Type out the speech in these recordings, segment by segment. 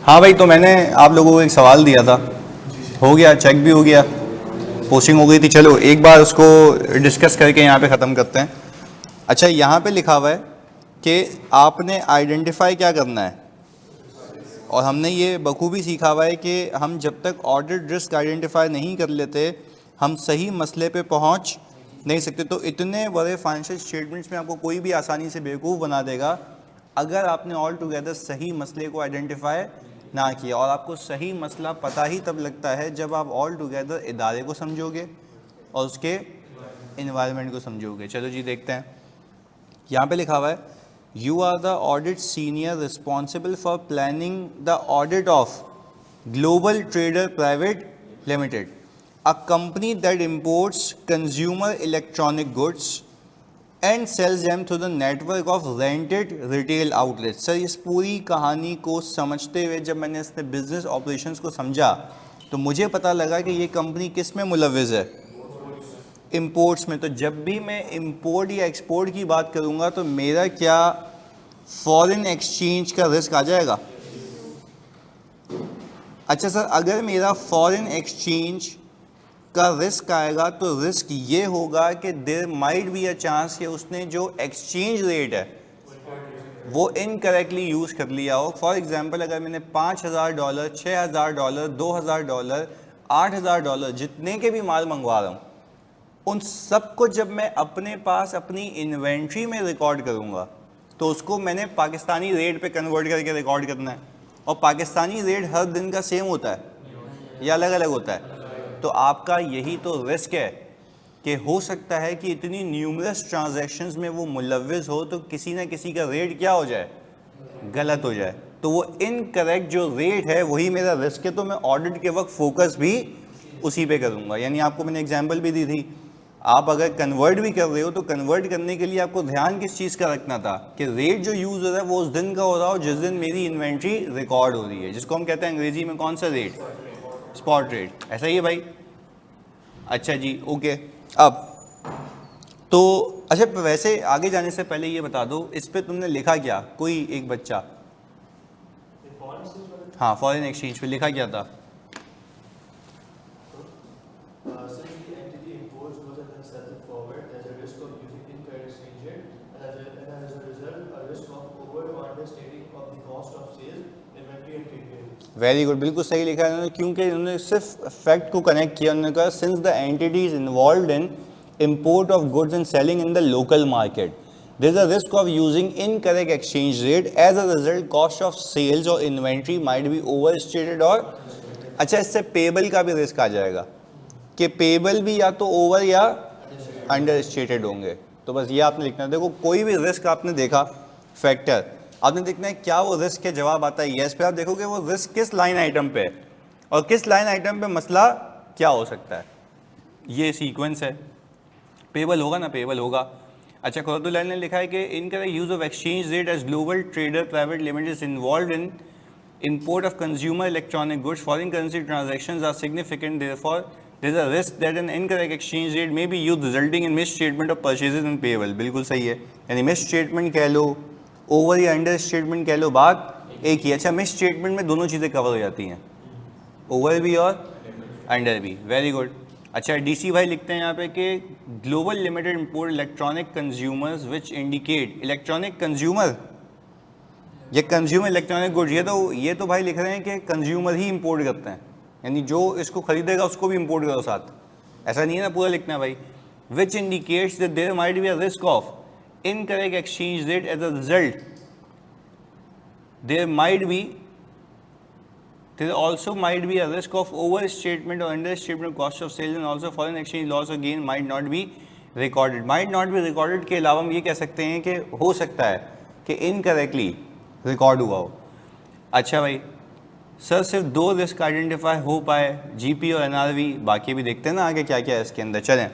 हाँ भाई, तो मैंने आप लोगों को एक सवाल दिया था, हो गया, चेक भी हो गया, पोस्टिंग हो गई थी। चलो एक बार उसको डिस्कस करके यहाँ पे ख़त्म करते हैं। अच्छा, यहाँ पे लिखा हुआ है कि आपने आइडेंटिफाई क्या करना है, और हमने ये बखूबी सीखा हुआ है कि हम जब तक ऑडिट रिस्क आइडेंटिफाई नहीं कर लेते हम सही मसले पे पहुँच नहीं सकते। तो इतने बड़े फाइनेंशियल स्टेटमेंट्स में आपको कोई भी आसानी से बेवकूफ़ बना देगा अगर आपने ऑल टुगेदर सही मसले को आइडेंटिफाई ना किया। और आपको सही मसला पता ही तब लगता है जब आप ऑल टुगेदर इदारे को समझोगे और उसके इन्वायरमेंट को समझोगे। चलो जी देखते हैं, यहाँ पे लिखा हुआ है you are the audit senior responsible for planning the audit of global trader private limited, a company that imports consumer electronic goods and sells them through the network of rented retail outlet. Sir, इस पूरी कहानी को समझते हुए जब मैंने इसने business operations को समझा तो मुझे पता लगा कि ये कंपनी किस में मुलव्विज़ है, इंपोर्ट्स में। तो जब भी मैं इंपोर्ट या एक्सपोर्ट की बात करूंगा तो मेरा क्या फॉरेन एक्सचेंज का रिस्क आ जाएगा? अच्छा सर, अगर मेरा फॉरेन एक्सचेंज का रिस्क आएगा तो रिस्क ये होगा कि there might be a chance कि उसने जो एक्सचेंज रेट है वो इनकरेक्टली यूज़ कर लिया हो। फॉर एग्जांपल, अगर मैंने $5,000, $6,000, $2,000, $8,000 जितने के भी माल मंगवा रहा हूँ उन सबको जब मैं अपने पास अपनी इन्वेंट्री में रिकॉर्ड करूँगा तो उसको मैंने पाकिस्तानी रेट पे कन्वर्ट करके रिकॉर्ड करना है। और पाकिस्तानी रेट हर दिन का सेम होता है या अलग अलग होता है? तो आपका यही तो रिस्क है कि हो सकता है कि इतनी न्यूमरस ट्रांजैक्शंस में वो मुलव्विज़ हो तो किसी ना किसी का रेट क्या हो जाए, गलत हो जाए। तो वो इनकरेक्ट जो रेट है वही मेरा रिस्क है। तो मैं ऑडिट के वक्त फोकस भी उसी पे करूँगा। यानी आपको मैंने एग्जांपल भी दी थी, आप अगर कन्वर्ट भी कर रहे हो तो कन्वर्ट करने के लिए आपको ध्यान किस चीज़ का रखना था कि रेट जो यूज़ हो रहा है वो उस दिन का हो रहा हो जिस दिन मेरी इन्वेंट्री रिकॉर्ड हो रही है, जिसको हम कहते हैं अंग्रेजी में कौन सा रेट, स्पॉट रेट। ऐसा ही है भाई? अच्छा जी, ओके। अब तो अच्छा, वैसे आगे जाने से पहले ये बता दो, इस पे तुमने लिखा क्या? कोई एक बच्चा, हाँ, फॉरेन एक्सचेंज पे लिखा क्या था? वेरी गुड, बिल्कुल सही लिखा है इन्होंने, क्योंकि इन्होंने सिर्फ फैक्ट को कनेक्ट किया। उन्होंने कहा since the entity is involved in import of goods and selling in the local market, there is a risk of using incorrect exchange rate. As a result, cost of sales or inventory might be overstated or अच्छा, इससे payable का भी risk आ जाएगा कि payable भी या तो over या अंडर स्टेटेड होंगे। तो बस ये आपने लिखना है। देखो, कोई भी रिस्क आपने देखा फैक्टर, आपने देखना है क्या वो रिस्क के जवाब आता है यस पे। आप देखोगे वो रिस्क किस लाइन आइटम पे और किस लाइन आइटम पे मसला क्या हो सकता है, ये सीक्वेंस है। पेबल होगा ना, पेबल होगा। अच्छा, खुरदुल्लाह ने लिखा है कि इनका use of exchange rate as global trader private limited is involved in import of consumer electronic goods, foreign currency transactions are significant, therefore there is a risk that an incorrect exchange rate may be used resulting in misstatement of purchases and payable। बिल्कुल सही है, यानी misstatement कह लो, over या under statement कह लो, बात एक ही। अच्छा, मिस स्टेटमेंट में दोनों चीज़ें कवर हो जाती हैं, ओवर भी और अंडर भी। Very good. अच्छा, डीसी भाई लिखते हैं यहाँ पे कि global limited import electronic consumers which indicate electronic consumer, ये कंज्यूमर इलेक्ट्रॉनिक गुड्स, ये तो भाई लिख रहे हैं कि कंज्यूमर ही इंपोर्ट करते हैं, यानी जो इसको खरीदेगा उसको भी इंपोर्ट करो साथ। ऐसा नहीं है ना, पूरा लिखना है भाई। Which indicates that there might be a risk of incorrect exchange rate as a result, there might be there also might be a risk of overstatement or understatement of cost of sales and also foreign exchange loss or gain might not be recorded। might not be recorded के अलावा हम ये कह सकते हैं कि हो सकता है कि इनकरेक्टली रिकॉर्ड हुआ हो। अच्छा भाई, सर सिर्फ दो रिस्क आइडेंटिफाई हो पाए, जीपी और एनआरवी, बाकी भी देखते हैं ना आगे क्या क्या है इसके अंदर। चलें।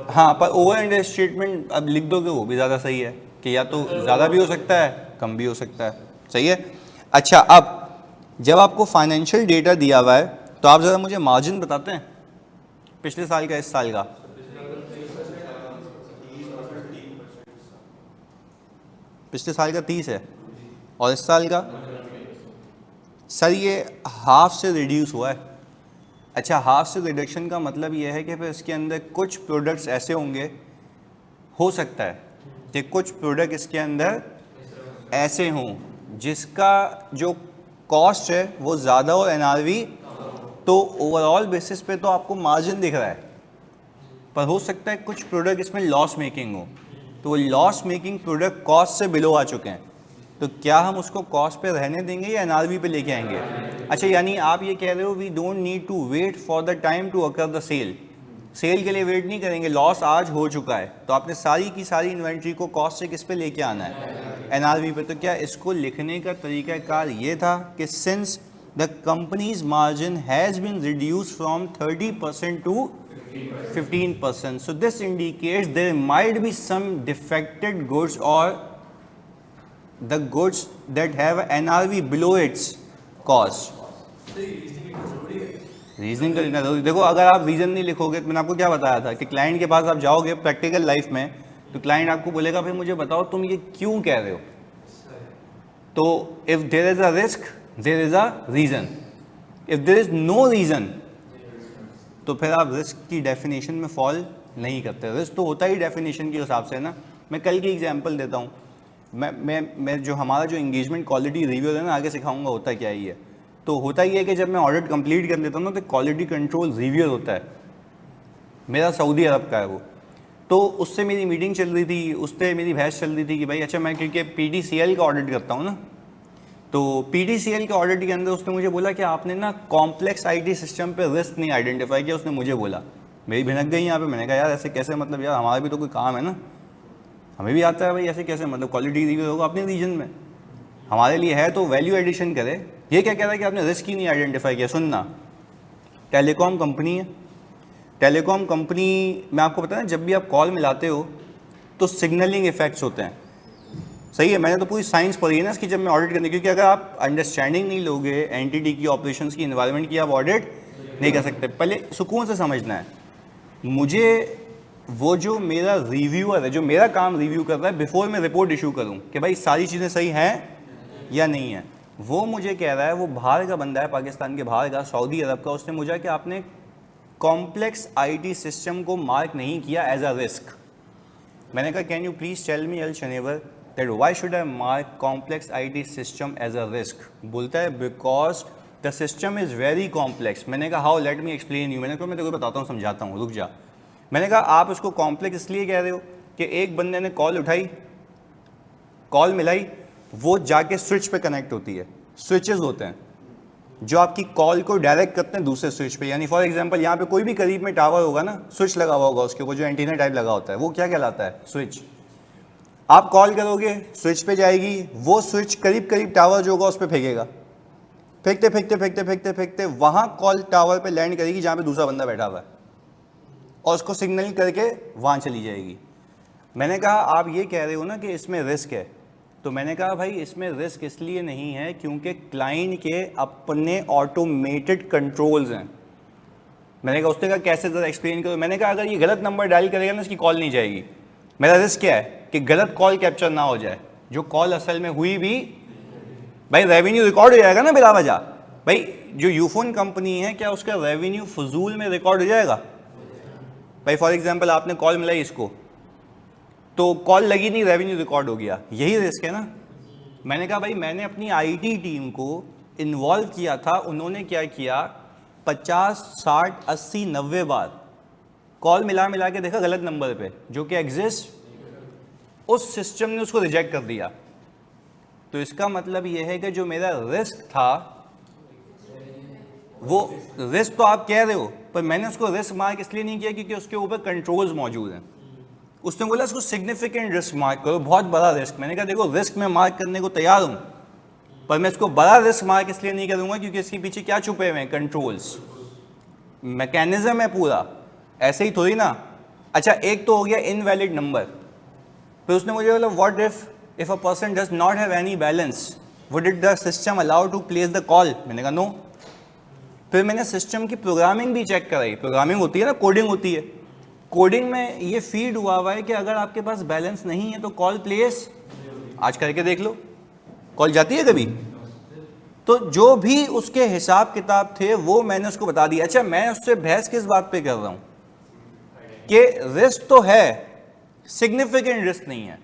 हाँ, पर ओवर अंडर स्टेटमेंट अब लिख दोगे वो भी ज़्यादा सही है कि या तो ज़्यादा भी हो सकता है कम भी हो सकता है। सही है। अच्छा, अब जब आपको फाइनेंशियल डेटा दिया हुआ है तो आप ज़रा मुझे मार्जिन बताते हैं पिछले साल का इस साल का। पिछले साल का 30 है। और इस साल का सर ये हाफ से रिड्यूस हुआ है। अच्छा, हाफ से रिडक्शन का मतलब ये है कि फिर इसके अंदर कुछ प्रोडक्ट्स ऐसे होंगे, हो सकता है कि कुछ प्रोडक्ट इसके अंदर ऐसे हों जिसका जो कॉस्ट है वो ज़्यादा हो एनआरवी, तो ओवरऑल बेसिस पे तो आपको मार्जिन दिख रहा है, पर हो सकता है कुछ प्रोडक्ट इसमें लॉस मेकिंग हो, तो वो लॉस मेकिंग प्रोडक्ट कॉस्ट से बिलो आ चुके हैं, तो क्या हम उसको कॉस्ट पे रहने देंगे या एनआरवी पे लेके आएंगे? अच्छा, यानी आप ये कह रहे हो we don't need to wait for the time to occur the sale, sale के लिए वेट नहीं करेंगे, लॉस आज हो चुका है, तो आपने सारी की सारी इन्वेंट्री को कॉस्ट से किस पे लेके आना है? एनआरवी पे। तो क्या इसको लिखने का तरीक़ाकार ये था कि since the companies margin has been reduce from 30% to 15%, so this indicates there might be some defected goods or the goods that have NRV below its cost. Reasoning तो लिखना जरूरी। देखो, अगर आप रीज़न नहीं लिखोगे तो मैंने आपको क्या बताया था कि क्लाइंट के पास आप जाओगे प्रैक्टिकल लाइफ में, तो क्लाइंट आपको बोलेगा भाई मुझे बताओ तुम ये क्यों कह रहे हो, तो if there is a risk there is a reason, if there is no reason तो फिर आप रिस्क की डेफिनेशन में फॉल नहीं करते। रिस्क तो होता ही डेफिनेशन के हिसाब से ना। मैं कल की एग्जांपल देता हूँ, मैं जो हमारा जो इंगेजमेंट क्वालिटी रिव्यू है ना, आगे सिखाऊंगा होता क्या ही है। तो होता ही है कि जब मैं ऑडिट कंप्लीट कर लेता हूँ ना, तो क्वालिटी कंट्रोल रिव्यू होता है, मेरा सऊदी अरब का है वो, तो उससे मेरी मीटिंग चल रही थी, उससे मेरी बहस चल रही थी कि भाई अच्छा मैं क्योंकि PDCL का ऑडिट करता हूँ ना, तो PDCL के ऑडिट के अंदर उसने मुझे बोला कि आपने ना कॉम्प्लेक्स IT सिस्टम पे रिस्क नहीं आइडेंटिफाई किया। उसने मुझे बोला, मेरी भिनक गई यहाँ पे। मैंने कहा यार ऐसे कैसे, मतलब यार हमारा भी तो कोई काम है ना, हमें भी आता है भाई, ऐसे कैसे, मतलब क्वालिटी रिव्यू होगा अपने रीजन में, हमारे लिए है तो वैल्यू एडिशन करे। ये क्या कह रहा है कि आपने रिस्क ही नहीं आइडेंटिफाई किया। सुनना, टेलीकॉम कंपनी है, टेलीकॉम कंपनी में आपको पता है जब भी आप कॉल मिलाते हो तो सिग्नलिंग इफेक्ट्स होते हैं, सही है। मैंने तो पूरी साइंस पढ़ी है ना इसकी जब मैं ऑडिट करने, क्योंकि अगर आप अंडरस्टैंडिंग नहीं लोगे एंटिटी की, ऑपरेशंस की, एनवायरनमेंट की, आप ऑडिट नहीं कर सकते। पहले सुकून से समझना है, मुझे वो जो मेरा रिव्यूअर है, जो मेरा काम रिव्यू कर रहा है, बिफोर मैं रिपोर्ट इशू करूं कि भाई सारी चीज़ें सही हैं या नहीं है, वो मुझे कह रहा है, वो बाहर का बंदा है, पाकिस्तान के बाहर का, सऊदी अरब का, उसने मुझे कि आपने कॉम्प्लेक्स IT सिस्टम को मार्क नहीं किया एज अ रिस्क। मैंने कहा can you please tell me अल शनेवर that why should I mark complex IT system as a risk? बोलता है because the system is very complex। मैंने कहा how, let me explain you। मैंने कहा मैं तेरे को बताता हूँ, समझाता हूँ, रुक जा। मैंने कहा आप उसको कॉम्प्लेक्स इसलिए कह रहे हो कि एक बंदे ने कॉल उठाई, कॉल मिलाई, वो जाके स्विच पे कनेक्ट होती है। स्विचेस होते हैं जो आपकी कॉल को डायरेक्ट करते हैं दूसरे स्विच पे। यानी फॉर एग्जांपल यहाँ पे कोई भी करीब में टावर होगा ना, स्विच लगा हुआ होगा उसके, वो जो एंटीना टाइप लगा होता है, वो क्या कहलाता है? स्विच। आप कॉल करोगे, स्विच पे जाएगी, वो स्विच करीब करीब टावर जो होगा उस पर फेंकेगा, फेंकते फेंकते फेंकते फेंकते फेंकते वहाँ कॉल टावर पे लैंड करेगी जहाँ पे दूसरा बंदा बैठा हुआ है, और उसको सिग्नल करके वहाँ चली जाएगी। मैंने कहा आप ये कह रहे हो ना कि इसमें रिस्क है, तो मैंने कहा भाई इसमें रिस्क इसलिए नहीं है क्योंकि क्लाइंट के अपने ऑटोमेटेड कंट्रोल्स हैं। मैंने कहा उसने कहा कैसे, ज़रा एक्सप्लेन करो। मैंने कहा अगर ये गलत नंबर डायल करेगा ना, इसकी कॉल नहीं जाएगी। मेरा रिस्क क्या है कि गलत कॉल कैप्चर ना हो जाए, जो कॉल असल में हुई भी, भाई रेवेन्यू रिकॉर्ड हो जाएगा ना बिला वजह। भाई जो यूफोन कंपनी है, क्या उसका रेवेन्यू फजूल में रिकॉर्ड हो जाएगा? भाई फॉर एग्जांपल आपने कॉल मिलाई इसको, तो कॉल लगी नहीं, रेवेन्यू रिकॉर्ड हो गया, यही रिस्क है ना। मैंने कहा भाई मैंने अपनी IT टीम को इन्वॉल्व किया था, उन्होंने क्या किया, 50, 60, 80, 90 बार कॉल मिला के देखा गलत नंबर पे जो कि एग्जिस्ट, उस सिस्टम ने उसको रिजेक्ट कर दिया। तो इसका मतलब यह है कि जो मेरा रिस्क था, वो रिस्क तो आप कह रहे हो, पर मैंने उसको रिस्क मार्क इसलिए नहीं किया क्योंकि उसके ऊपर कंट्रोल्स मौजूद हैं। उसने बोला इसको सिग्निफिकेंट रिस्क मार्क करो, बहुत बड़ा रिस्क। मैंने कहा देखो रिस्क में मार्क करने को तैयार हूं, पर मैं इसको बड़ा रिस्क मार्क इसलिए नहीं करूंगा क्योंकि इसके पीछे क्या छुपे हुए हैं? कंट्रोल्स, मैकेनिज्म है पूरा, ऐसे ही थोड़ी ना। अच्छा, एक तो हो गया इनवैलिड नंबर। फिर उसने मुझे बोला what if a person does not have any balance, would it the system allow to place the call? मैंने कहा नो। फिर मैंने सिस्टम की प्रोग्रामिंग भी चेक कराई। प्रोग्रामिंग होती है ना, कोडिंग होती है। कोडिंग में ये फीड हुआ है कि अगर आपके पास बैलेंस नहीं है तो कॉल प्लेस, आज करके देख लो, कॉल जाती है कभी? तो जो भी उसके हिसाब किताब थे वो मैंने उसको बता दिया। अच्छा, मैं उससे बहस किस बात पे कर रहा हूं कि रिस्क तो है, सिग्निफिकेंट रिस्क नहीं है।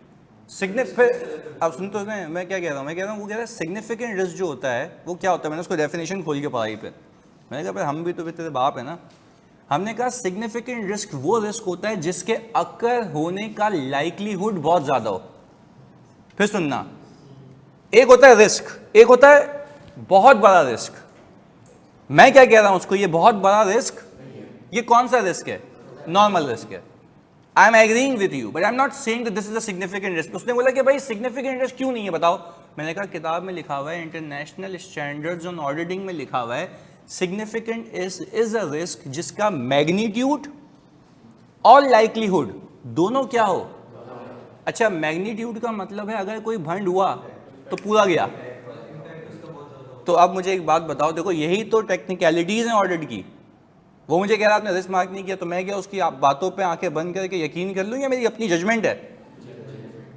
सिग्निफिकेंट, अब सुन तो मैं क्या कह रहा हूं, मैं कह रहा हूं वो कह रहा है सिग्निफिकेंट रिस्क जो होता है वो क्या होता है। मैंने उसको डेफिनेशन खोल के पढ़ाई पे, मैंने कहा भाई हम भी तो तेरे बाप है ना। हमने कहा सिग्निफिकेंट रिस्क वो रिस्क होता है जिसके अकर होने का लाइकलीहुड बहुत ज्यादा हो। फिर सुनना, एक होता है रिस्क, एक होता है बहुत बड़ा रिस्क। मैं क्या कह रहा हूं उसको, ये बहुत बड़ा रिस्क, ये कौन सा रिस्क है? नॉर्मल रिस्क है। I am agreeing with you but I am not saying that this is a significant risk. उसने बोला कि भाई सिग्निफिकेंट रिस्क क्यों नहीं है बताओ। मैंने कहा किताब में लिखा हुआ है, इंटरनेशनल स्टैंडर्ड्स ऑन ऑडिटिंग में लिखा हुआ है, सिग्निफिकेंट इज अ रिस्क जिसका मैग्नीट्यूड और लाइकलीहुड दोनों क्या हो। अच्छा, मैग्नीट्यूड का मतलब है अगर कोई भंड हुआ तो पूरा गया। तो अब मुझे एक बात बताओ, देखो यही तो टेक्निकलिटीज हैं ऑडिट की। वो मुझे कह रहा आपने रिस्क मार्क नहीं किया, तो मैं क्या उसकी बातों पे आंखें बंद करके यकीन कर लूं, या मेरी अपनी जजमेंट है,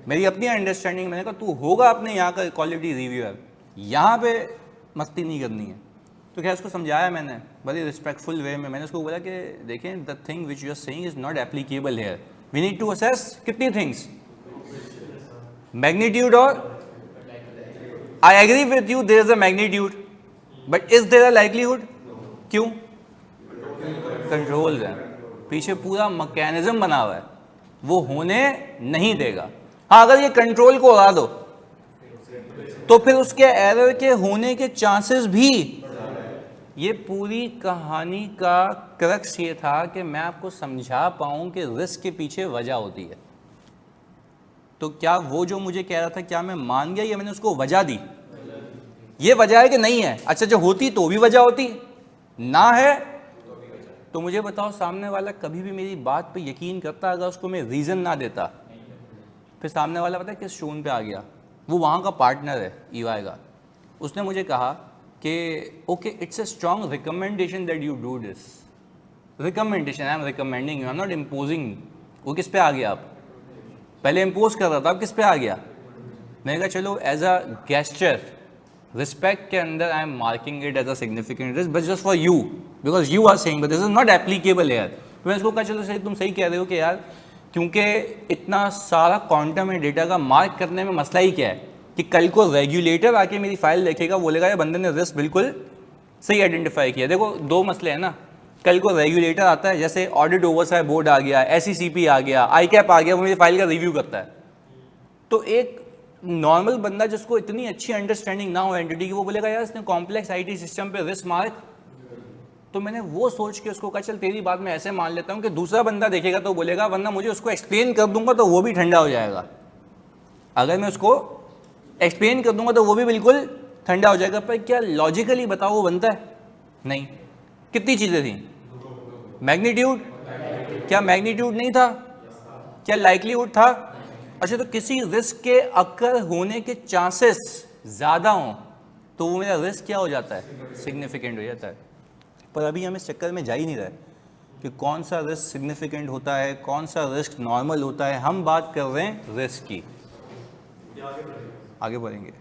मेरी अपनी अंडरस्टैंडिंग। मैंने कहा तू होगा अपने यहाँ का क्वालिटी रिव्यूअर, यहाँ पे मस्ती नहीं करनी है। तो क्या उसको समझाया मैंने बड़ी रिस्पेक्टफुल वे में। मैंने उसको बोला कि देखें the thing which you are saying is not applicable here, we need to assess कितनी थिंग्स, मैग्नीट्यूड और I agree with you there is a magnitude but is there a likelihood. क्यों? Control है, पीछे पूरा मैकेनिज्म बना हुआ है, वो होने नहीं देगा। हाँ, अगर ये कंट्रोल को उड़ा दो तो फिर उसके एरर के होने के चांसेस भी। ये पूरी कहानी का क्रक्स ये था कि मैं आपको समझा पाऊं कि रिस्क के पीछे वजह होती है। तो क्या वो जो मुझे कह रहा था क्या मैं मान गया या मैंने उसको वजह दी? ये वजह है कि नहीं है? अच्छा, जो होती तो भी वजह होती, ना है तो मुझे बताओ सामने वाला कभी भी मेरी बात पे यकीन करता अगर उसको मैं रीज़न ना देता? फिर सामने वाला पता है किस शून पे आ गया, वो वहाँ का पार्टनर है ईवाई का। उसने मुझे कहा कि okay it's a strong recommendation that you do this. Recommendation, I am recommending you, I am not imposing. वो किस पे आ गया? आप पहले इम्पोज कर रहा था, अब किस पे आ गया? मैंने कहा चलो एज अ गेस्चर रिस्पेक्ट के अंदर I am marking it as a significant risk but just for you because you are saying but this is not applicable यार। मैं इसको कहा चलो सही, तुम सही कह रहे हो कि यार क्योंकि इतना सारा क्वांटम है डेटा का, मार्क करने में मसला ही क्या है कि कल को रेगुलेटर आके मेरी फाइल देखेगा, बोलेगा ये बंदे ने रिस्क बिल्कुल सही आइडेंटिफाई किया। देखो दो मसले हैं ना, कल को रेगुलेटर आता है, जैसे ऑडिट ओवरसाइट बोर्ड आ गया, SECP आ गया, ICAP आ गया, वो मेरी फाइल का रिव्यू करता है। तो एक नॉर्मल बंदा जिसको इतनी अच्छी अंडरस्टैंडिंग ना हो एंटिटी की, वो बोलेगा यार इसने कॉम्प्लेक्स IT सिस्टम पे रिस्क मार्क। तो मैंने वो सोच के उसको कहा चल तेरी बात मैं ऐसे मान लेता हूँ कि दूसरा बंदा देखेगा तो बोलेगा, वरना मुझे उसको एक्सप्लेन कर दूंगा तो वो भी ठंडा हो जाएगा। अगर मैं उसको एक्सप्लेन कर दूंगा तो वो भी बिल्कुल ठंडा हो जाएगा। पर क्या लॉजिकली बताओ वो बनता है? नहीं। कितनी चीज़ें थी? मैग्नीट्यूड, क्या मैग्नीट्यूड नहीं था? क्या लाइकलीहुड था? अच्छा, तो किसी रिस्क के अकर होने के चांसेस ज़्यादा हों तो वो मेरा रिस्क क्या हो जाता है? सिग्निफिकेंट हो जाता है। पर अभी हम इस चक्कर में जा ही नहीं रहे कि कौन सा रिस्क सिग्निफिकेंट होता है, कौन सा रिस्क नॉर्मल होता है। हम बात कर रहे हैं रिस्क की। आगे बढ़ेंगे।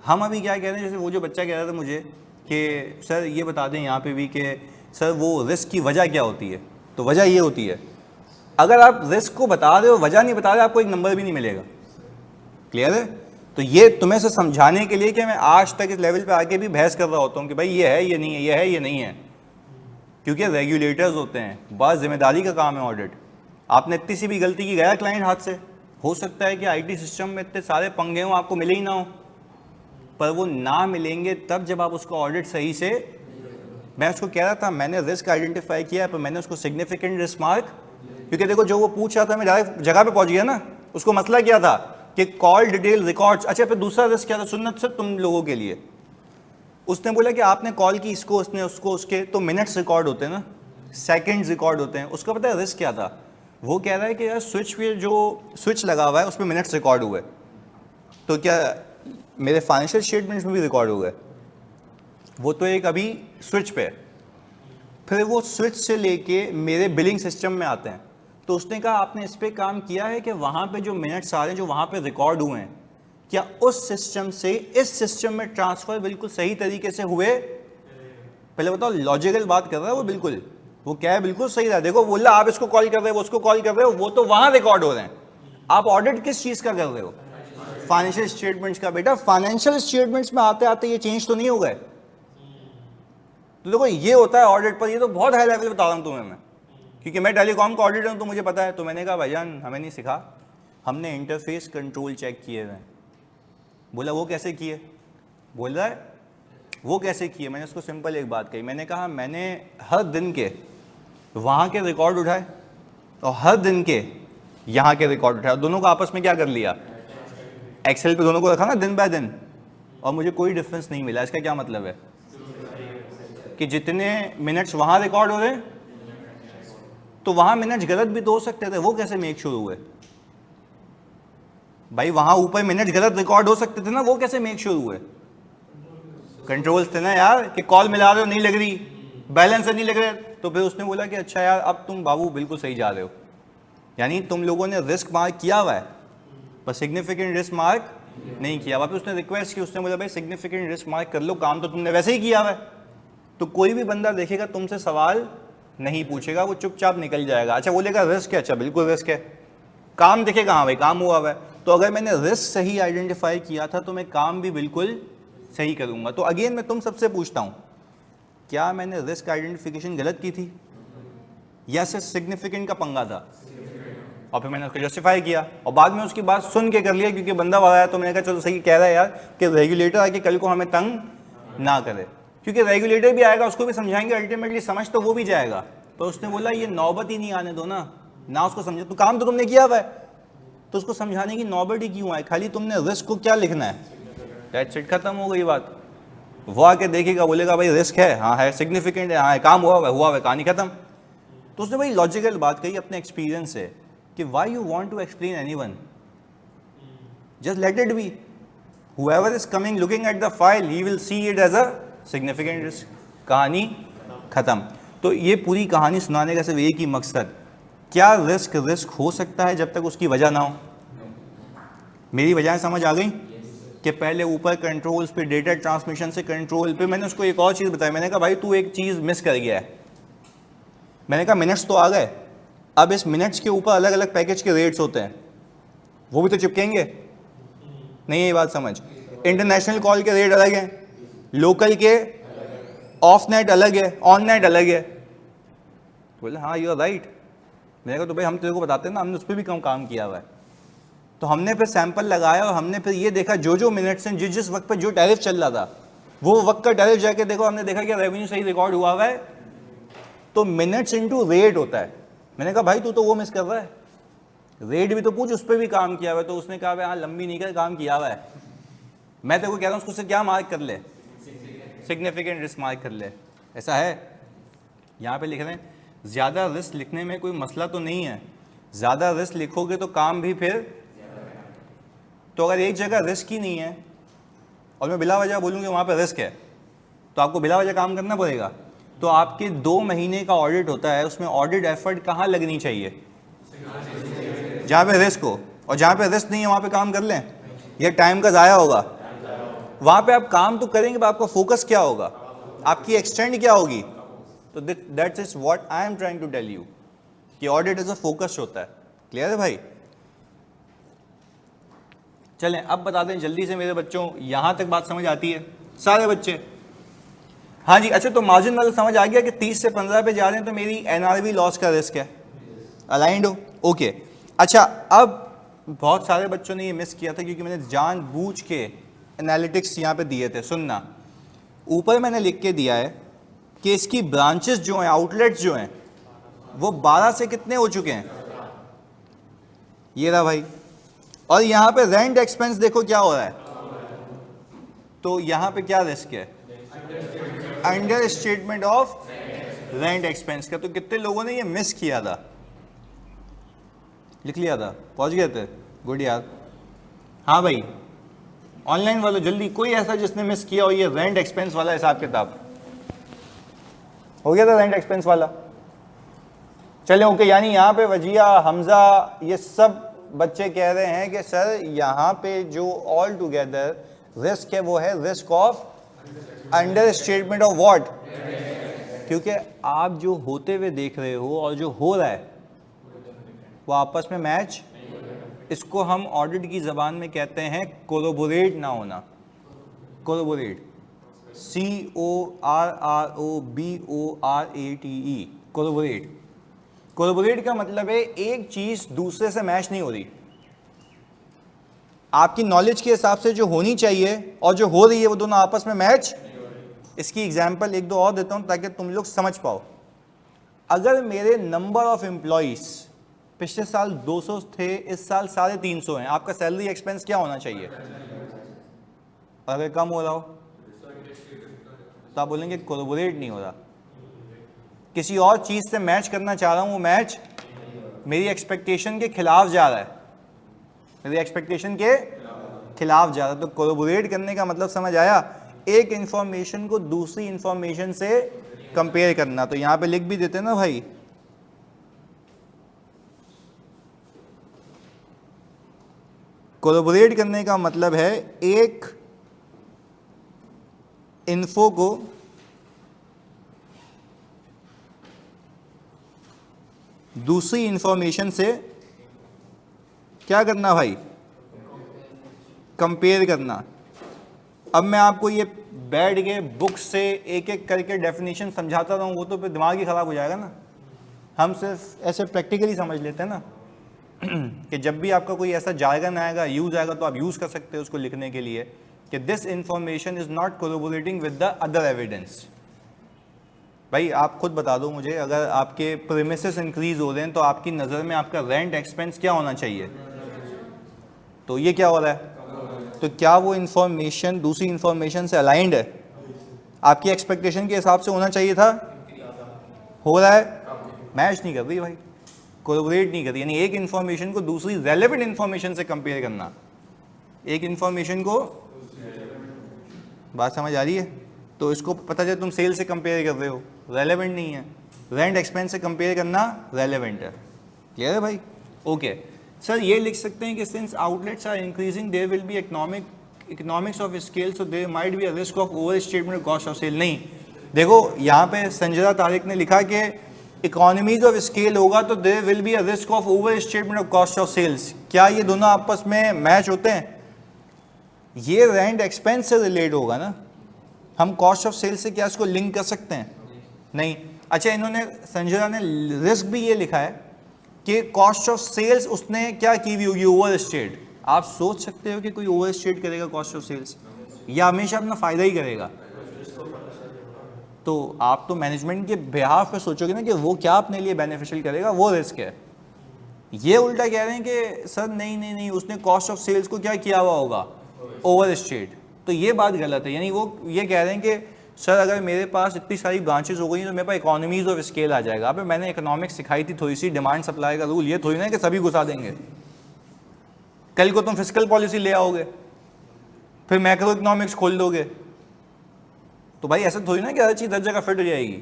हम अभी क्या कह रहे हैं, जैसे वो जो बच्चा कह रहा था मुझे कि सर ये बता दें यहाँ पे भी कि सर वो रिस्क की वजह क्या होती है। तो वजह ये होती है, अगर आप रिस्क को बता रहे हो, वजह नहीं बता रहे, आपको एक नंबर भी नहीं मिलेगा। क्लियर है? तो ये तुम्हें से समझाने के लिए कि मैं आज तक इस लेवल पे आके भी बहस कर रहा होता हूँ कि भाई ये है, ये नहीं है, ये है, ये नहीं है, क्योंकि रेगुलेटर्स होते हैं, बस जिम्मेदारी का काम है ऑडिट। आपने इतनी सी भी गलती की, गया क्लाइंट हाथ से। हो सकता है कि IT सिस्टम में इतने सारे पंगे हों, आपको मिले ही ना हो, पर वो ना मिलेंगे तब जब आप उसको ऑडिट सही से। मैं उसको कह रहा था मैंने रिस्क आइडेंटिफाई किया है, पर मैंने उसको सिग्निफिकेंट रिस्क मार्क, क्योंकि देखो जो वो पूछ रहा था मैं डायरेक्ट जगह पे पहुंच गया ना। उसको मसला क्या था कि कॉल डिटेल रिकॉर्ड्स। अच्छा, फिर दूसरा रिस्क क्या था सुन्नत सर तुम लोगों के लिए? उसने बोला कि आपने कॉल की इसको, उसने उसको, उसके तो मिनट्स रिकॉर्ड होते हैं ना, सेकंड्स रिकॉर्ड होते हैं। उसका पता है रिस्क क्या था? वो कह रहा है कि यार स्विच पे जो स्विच लगा हुआ है उस पर मिनट्स रिकॉर्ड हुए, तो क्या मेरे फाइनेंशियल स्टेटमेंट्स में भी रिकॉर्ड हो गए? वो तो एक अभी स्विच पे है, फिर वो स्विच से लेके मेरे बिलिंग सिस्टम में आते हैं। तो उसने कहा आपने इस पर काम किया है कि वहाँ पे जो मिनट्स आ रहे हैं जो वहाँ पे रिकॉर्ड हुए हैं, क्या उस सिस्टम से इस सिस्टम में ट्रांसफर बिल्कुल सही तरीके से हुए? पहले बताओ, लॉजिकल बात कर रहा है वो, बिल्कुल वो क्या है, बिल्कुल सही रहा। देखो बोला आप इसको कॉल कर रहे हो, वो उसको कॉल कर रहे हो, वो तो वहां रिकॉर्ड हो रहे हैं। आप ऑडिट किस चीज का कर रहे हो? फाइनेंशियल स्टेटमेंट्स का। बेटा फाइनेंशियल स्टेटमेंट्स में आते आते ये चेंज तो नहीं हो गए। तो देखो ये होता है ऑडिट पर। ये तो बहुत हाई लेवल बता रहा हूं तुम्हें मैं, क्योंकि मैं टेलीकॉम का ऑडिटर हूं तो मुझे पता है। तो मैंने कहा भाईजान हमें नहीं सिखा, हमने इंटरफेस कंट्रोल चेक किए हुए। बोला वो कैसे किए? बोल रहा है वो कैसे किए? मैंने उसको सिंपल एक बात कही, मैंने कहा मैंने हर दिन के वहाँ के रिकॉर्ड उठाए और हर दिन के यहाँ के रिकॉर्ड उठाए, दोनों को आपस में क्या कर लिया, एक्सेल पे दोनों को रखा ना दिन बाय दिन, और मुझे कोई डिफरेंस नहीं मिला। इसका क्या मतलब है कि जितने मिनट्स वहाँ रिकॉर्ड हो रहे तो वहाँ मिनट्स गलत भी तो हो सकते थे, वो कैसे मेक श्योर हुए? भाई वहाँ ऊपर मिनट्स गलत रिकॉर्ड हो सकते थे ना, वो कैसे मेक श्योर हुए? कंट्रोल्स थे ना यार, कि कॉल मिला रहे हो नहीं लग रही, बैलेंस नहीं लग रहे। तो फिर उसने बोला कि अच्छा यार अब तुम बाबू बिल्कुल सही जा रहे हो, यानी तुम लोगों ने रिस्क मार्क किया हुआ है पर सिग्निफिकेंट रिस्क मार्क नहीं किया। वापस उसने रिक्वेस्ट की, उसने बोला भाई सिग्निफिकेंट रिस्क मार्क कर लो, काम तो तुमने वैसे ही किया हुआ है। तो कोई भी बंदा देखेगा तुमसे सवाल नहीं पूछेगा, वो चुपचाप निकल जाएगा। अच्छा बोलेगा रिस्क है, अच्छा बिल्कुल रिस्क है, काम दिखेगा हाँ भाई काम हुआ हुआ है। तो अगर मैंने रिस्क सही आइडेंटिफाई किया था तो मैं काम भी बिल्कुल सही करूंगा। तो अगेन मैं तुम सबसे पूछता हूं, क्या मैंने रिस्क आइडेंटिफिकेशन गलत की थी या सिर्फ सिग्निफिकेंट का पंगा था? और फिर मैंने उसको जस्टिफाई किया और बाद में उसकी बात सुन के कर लिया, क्योंकि बंदा आया तो मैंने कहा चलो सही कह रहा है यार कि रेगुलेटर आके कल को हमें तंग ना करे, क्योंकि रेगुलेटर भी आएगा उसको भी समझाएंगे, अल्टीमेटली समझ तो वो भी जाएगा। तो उसने बोला ये नौबत ही नहीं आने दो ना उसको समझे, तो काम तो तुमने किया हुआ है तो उसको समझाने की नौबत ही क्यों आए? खाली तुमने रिस्क को क्या लिखना है, दैट्स इट, खत्म हो गई बात। वो आके देखेगा बोलेगा भाई रिस्क है, हाँ है, सिग्निफिकेंट है, हाँ है, काम हुआ है, कहानी खत्म। तो उसने भाई लॉजिकल बात कही अपने एक्सपीरियंस से कि why you want to explain anyone, just let it be, whoever is coming looking at the file he will see it as a significant risk, कहानी खत्म। तो ये पूरी कहानी सुनाने का सिर्फ एक ही मकसद, क्या रिस्क हो सकता है जब तक उसकी वजह ना हो? मेरी वजह समझ आ गई कि पहले ऊपर कंट्रोल्स पे, डेटा ट्रांसमिशन से कंट्रोल पे। मैंने उसको एक और चीज़ बताई, मैंने कहा भाई तू एक चीज़ मिस कर गया है। मैंने कहा मिनट्स तो आ गए, अब इस मिनट्स के ऊपर अलग अलग पैकेज के रेट्स होते हैं, वो भी तो चिपकेंगे नहीं? ये बात समझ, इंटरनेशनल कॉल के रेट अलग हैं, लोकल के ऑफ नेट अलग है, ऑन नेट अलग है। बोले हाँ यू आर राइट। मैंने कहा तो भाई हम तेरे को बताते हैं ना, हमने उस पर भी कम काम किया हुआ है। तो हमने फिर सैंपल लगाया और हमने फिर ये देखा जो मिनट्स हैं, जिस वक्त पे जो टैरिफ चल रहा था वो वक्त का टैरिफ जाके देखो, हमने देखा कि रेवेन्यू सही रिकॉर्ड हुआ है। तो मिनट्स इनटू रेट होता है। मैंने कहा भाई तू तो वो मिस कर रहा है, रेट भी तो पूछ, उस पर भी काम किया हुआ है। तो उसने कहा भाई हाँ लंबी नहीं कर, काम किया हुआ है। मैं तेरे को कह रहा हूँ उसको क्या मार्क कर ले, सिग्निफिकेंट रिस्क मार्क कर ले। ऐसा है यहाँ पे लिख रहे हैं, ज़्यादा रिस्क लिखने में कोई मसला तो नहीं है, ज़्यादा रिस्क लिखोगे तो काम भी फिर। तो अगर एक जगह रिस्क ही नहीं है और मैं बिला वजह बोलूँ कि वहाँ पे रिस्क है, तो आपको बिला वजह काम करना पड़ेगा। तो आपके 2 महीने का ऑडिट होता है, उसमें ऑडिट एफर्ट कहाँ लगनी चाहिए? जहाँ पे रिस्क हो, और जहाँ पे रिस्क नहीं है वहाँ पे काम कर लें, ये टाइम का ज़ाया होगा। वहाँ पे आप काम तो करेंगे, आपका फोकस क्या होगा, आपकी एक्सटेंड क्या होगी? तो that's is what I am trying to tell you कि ऑडिट इज अ फोकस होता है। क्लियर है भाई? चलें अब बता दें जल्दी से मेरे बच्चों, यहाँ तक बात समझ आती है सारे बच्चे? हाँ जी। अच्छा तो मार्जिन वाला समझ आ गया कि 30 से 15 पे जा रहे हैं तो मेरी एनआरवी लॉस का रिस्क है, अलाइंड हो? ओके। अच्छा अब बहुत सारे बच्चों ने ये मिस किया था क्योंकि मैंने जानबूझ के एनालिटिक्स यहाँ पे दिए थे। सुनना, ऊपर मैंने लिख के दिया है कि इसकी ब्रांचेस जो हैं, आउटलेट्स जो हैं, वो 12 से कितने हो चुके हैं, ये रहा भाई। और यहाँ पे रेंट एक्सपेंस देखो क्या हो रहा है, तो यहाँ पे क्या रिस्क है, under statement of rent expense का। तो कितने लोगों ने ये मिस किया था, लिख लिया था, पहुंच गए थे? गुड यार। हाँ भाई ऑनलाइन वालों जल्दी, कोई ऐसा जिसने मिस किया हो ये रेंट एक्सपेंस वाला हिसाब किताब? हो गया था रेंट एक्सपेंस वाला? चले ओके। यानी यहाँ पे वजिया, हमजा, ये सब बच्चे कह रहे हैं कि सर यहाँ पे जो ऑल टुगेदर रिस्क है वो है risk of understatement of what, क्योंकि आप जो होते हुए देख रहे हो और जो हो रहा है वो आपस में मैच, इसको हम ऑडिट की ज़बान में कहते हैं कोलैबोरेट ना होना। Collaborate, CORROBORATE, collaborate. कोलैबोरेट का मतलब है एक चीज़ दूसरे से मैच नहीं हो रही, आपकी नॉलेज के हिसाब से जो होनी चाहिए और जो हो रही है वो दोनों आपस में मैच। इसकी एग्जांपल एक दो और देता हूं ताकि तुम लोग समझ पाओ। अगर मेरे नंबर ऑफ एम्प्लॉइज पिछले साल 200 थे, इस साल 350 हैं, आपका सैलरी एक्सपेंस क्या होना चाहिए? अगर कम हो रहा हो तो आप बोलेंगे कोलैबोरेट नहीं हो रहा, किसी और चीज़ से मैच करना चाह रहा हूं, वो मैच मेरी एक्सपेक्टेशन के खिलाफ जा रहा है, मेरी एक्सपेक्टेशन के खिलाफ जा रहा है। तो कोलैबोरेट करने का मतलब समझ आया? एक इंफॉर्मेशन को दूसरी इंफॉर्मेशन से कंपेयर करना। तो यहां पे लिख भी देते ना भाई, कोलैबोरेट करने का मतलब है एक इन्फो को दूसरी इंफॉर्मेशन से क्या करना भाई? कंपेयर करना। अब मैं आपको ये बैठ के बुक से एक एक करके डेफिनेशन समझाता रहूं, वो तो फिर दिमाग ही खराब हो जाएगा ना। हम सिर्फ ऐसे प्रैक्टिकली समझ लेते हैं ना कि जब भी आपका कोई ऐसा जार्गन आएगा, यूज आएगा, तो आप यूज कर सकते हो उसको लिखने के लिए कि this information is not collaborating with the other evidence. भाई आप खुद बता दो मुझे, अगर आपके प्रीमिसेस इंक्रीज हो रहे हैं तो आपकी नज़र में आपका रेंट एक्सपेंस क्या होना चाहिए? तो ये क्या हो रहा है? तो क्या वो इंफॉर्मेशन दूसरी इंफॉर्मेशन से अलाइंड है? आपकी एक्सपेक्टेशन के हिसाब से होना चाहिए था, हो रहा है? मैच नहीं कर रही भाई, कोलैबोरेट नहीं कर रही। यानी एक इंफॉर्मेशन को दूसरी रेलेवेंट इंफॉर्मेशन से कंपेयर करना, एक इंफॉर्मेशन को, बात समझ आ रही है? तो इसको पता चले तुम सेल से कंपेयर कर रहे हो, रेलेवेंट नहीं है। रेंट एक्सपेंस से कंपेयर करना रेलेवेंट है। क्लियर है भाई? ओके सर, ये लिख सकते हैं कि since outlets are increasing there will be economics of scale, so there might be a risk of overstatement of cost of sale. नहीं, देखो यहाँ पे संजरा तारिक ने लिखा कि इकोनॉमीज ऑफ स्केल होगा तो there will be a risk of overstatement of cost of sales. क्या ये दोनों आपस में मैच होते हैं? ये रेंट एक्सपेंस से रिलेट होगा ना, हम कॉस्ट ऑफ सेल्स से क्या इसको लिंक कर सकते हैं? नहीं। अच्छा, इन्होंने संजरा ने रिस्क भी ये लिखा है कि कॉस्ट ऑफ सेल्स उसने क्या की हुई होगी? Over state. आप सोच सकते हो कि कोई ओवर स्टेट करेगा कॉस्ट ऑफ सेल्स, या हमेशा अपना फायदा ही करेगा? तो आप तो मैनेजमेंट के बिहाफ पे सोचोगे ना कि वो क्या अपने लिए बेनिफिशियल करेगा, वो रिस्क है। ये उल्टा कह रहे हैं कि सर नहीं नहीं नहीं, उसने कॉस्ट ऑफ सेल्स को क्या किया हुआ होगा? Over state. तो ये बात गलत है। यानी वो ये कह रहे हैं कि सर अगर मेरे पास इतनी सारी ब्रांचेस हो गई तो मेरे पास इकोनॉमीज ऑफ स्केल आ जाएगा। अब मैंने इकोनॉमिक्स सिखाई थी थोड़ी सी, डिमांड सप्लाई का रूल, ये थोड़ी ना कि सभी घुसा देंगे। कल को तुम फिस्कल पॉलिसी ले आओगे, फिर मैक्रो इकोनॉमिक्स खोल दोगे, तो भाई ऐसा थोड़ी ना कि हर चीज़ हर जगह फिट हो जाएगी।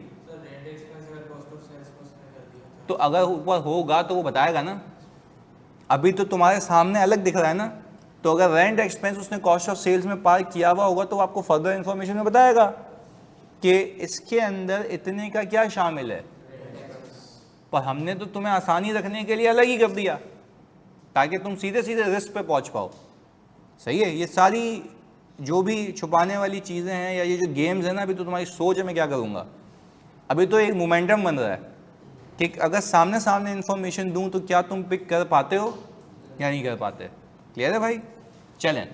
तो अगर ऊपर होगा तो वो बताएगा ना, अभी तो तुम्हारे सामने अलग दिख रहा है ना। तो अगर रेंट एक्सपेंस उसने कॉस्ट ऑफ सेल्स में पार्क किया हुआ होगा तो आपको फर्दर इंफॉर्मेशन में बताएगा कि इसके अंदर इतने का क्या शामिल है। पर हमने तो तुम्हें आसानी रखने के लिए अलग ही कर दिया ताकि तुम सीधे सीधे रिस्क पे पहुंच पाओ। सही है? ये सारी जो भी छुपाने वाली चीज़ें हैं या ये जो गेम्स हैं ना, अभी तो तुम्हारी सोच है मैं क्या करूँगा। अभी तो एक मोमेंटम बन रहा है कि अगर सामने सामने इन्फॉर्मेशन दूँ तो क्या तुम पिक कर पाते हो या नहीं कर पाते। क्लियर है भाई? चलें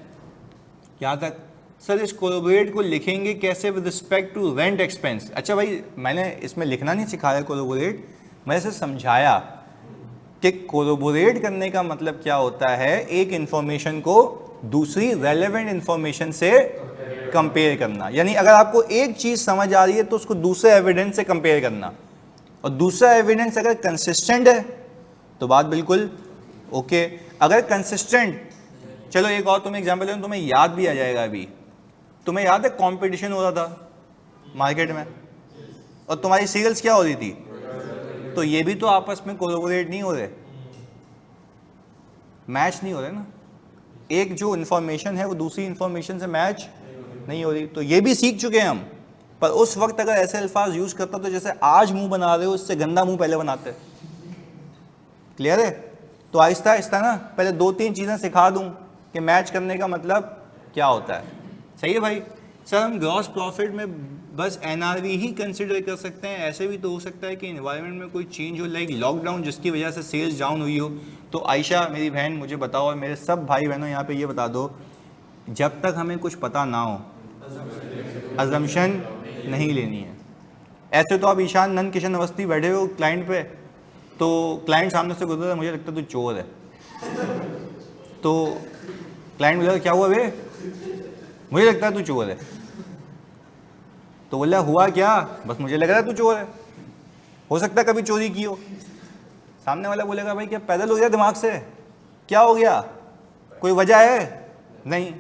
यहाँ तक। सर इस कोलैबोरेट को लिखेंगे कैसे with respect to rent expense? अच्छा भाई, मैंने इसमें लिखना नहीं सिखाया कोलैबोरेट, मैंने इसे समझाया कि कोलैबोरेट करने का मतलब क्या होता है, एक इंफॉर्मेशन को दूसरी रेलेवेंट इंफॉर्मेशन से कंपेयर करना। यानी अगर आपको एक चीज़ समझ आ रही है तो उसको दूसरे एविडेंस से कंपेयर करना, और दूसरा एविडेंस अगर कंसिस्टेंट है तो बात बिल्कुल ओके। अगर कंसिस्टेंट, चलो एक और तुम्हें एग्जांपल दूं, तुम्हें याद भी आ जाएगा। अभी तुम्हें याद है कंपटीशन हो रहा था मार्केट में और तुम्हारी सेल्स क्या हो रही थी? तो ये भी तो आपस में कोलैबोरेट नहीं हो रहे। मैच नहीं हो रहे ना, एक जो इन्फॉर्मेशन है वो दूसरी इन्फॉर्मेशन से मैच नहीं हो रही। तो ये भी सीख चुके हैं हम, पर उस वक्त अगर ऐसे अल्फाज यूज़ करता तो जैसे आज मुंह बना रहे हो उससे गंदा मुंह पहले बनाते। क्लियर है? तो आहिस्ता आहिस्ता ना पहले 2-3 चीज़ें सिखा दूं कि मैच करने का मतलब क्या होता है। सही है भाई? सर हम ग्रॉस प्रॉफिट में बस एनआरवी ही कंसिडर कर सकते हैं? ऐसे भी तो हो सकता है कि इन्वायरमेंट में कोई चेंज हो, लाइक लॉकडाउन जिसकी वजह से सेल्स डाउन हुई हो। तो आयशा मेरी बहन मुझे बताओ, और मेरे सब भाई बहनों यहाँ पे ये बता दो, जब तक हमें कुछ पता ना हो अजम्पशन नहीं लेनी है। ऐसे तो आप ईशान नंद किशन अवस्थी बैठे हो क्लाइंट पे, तो क्लाइंट सामने से गुजरा, मुझे लगता है तू चोर है। तो क्लाइंट बोला क्या हुआ बे, मुझे लगता है तू चोर है। तो बोला हुआ क्या, बस मुझे लग रहा है तू चोर है, हो सकता है कभी चोरी की हो। सामने वाला बोलेगा भाई क्या पैदल हो गया दिमाग से, क्या हो गया, कोई वजह है? नहीं,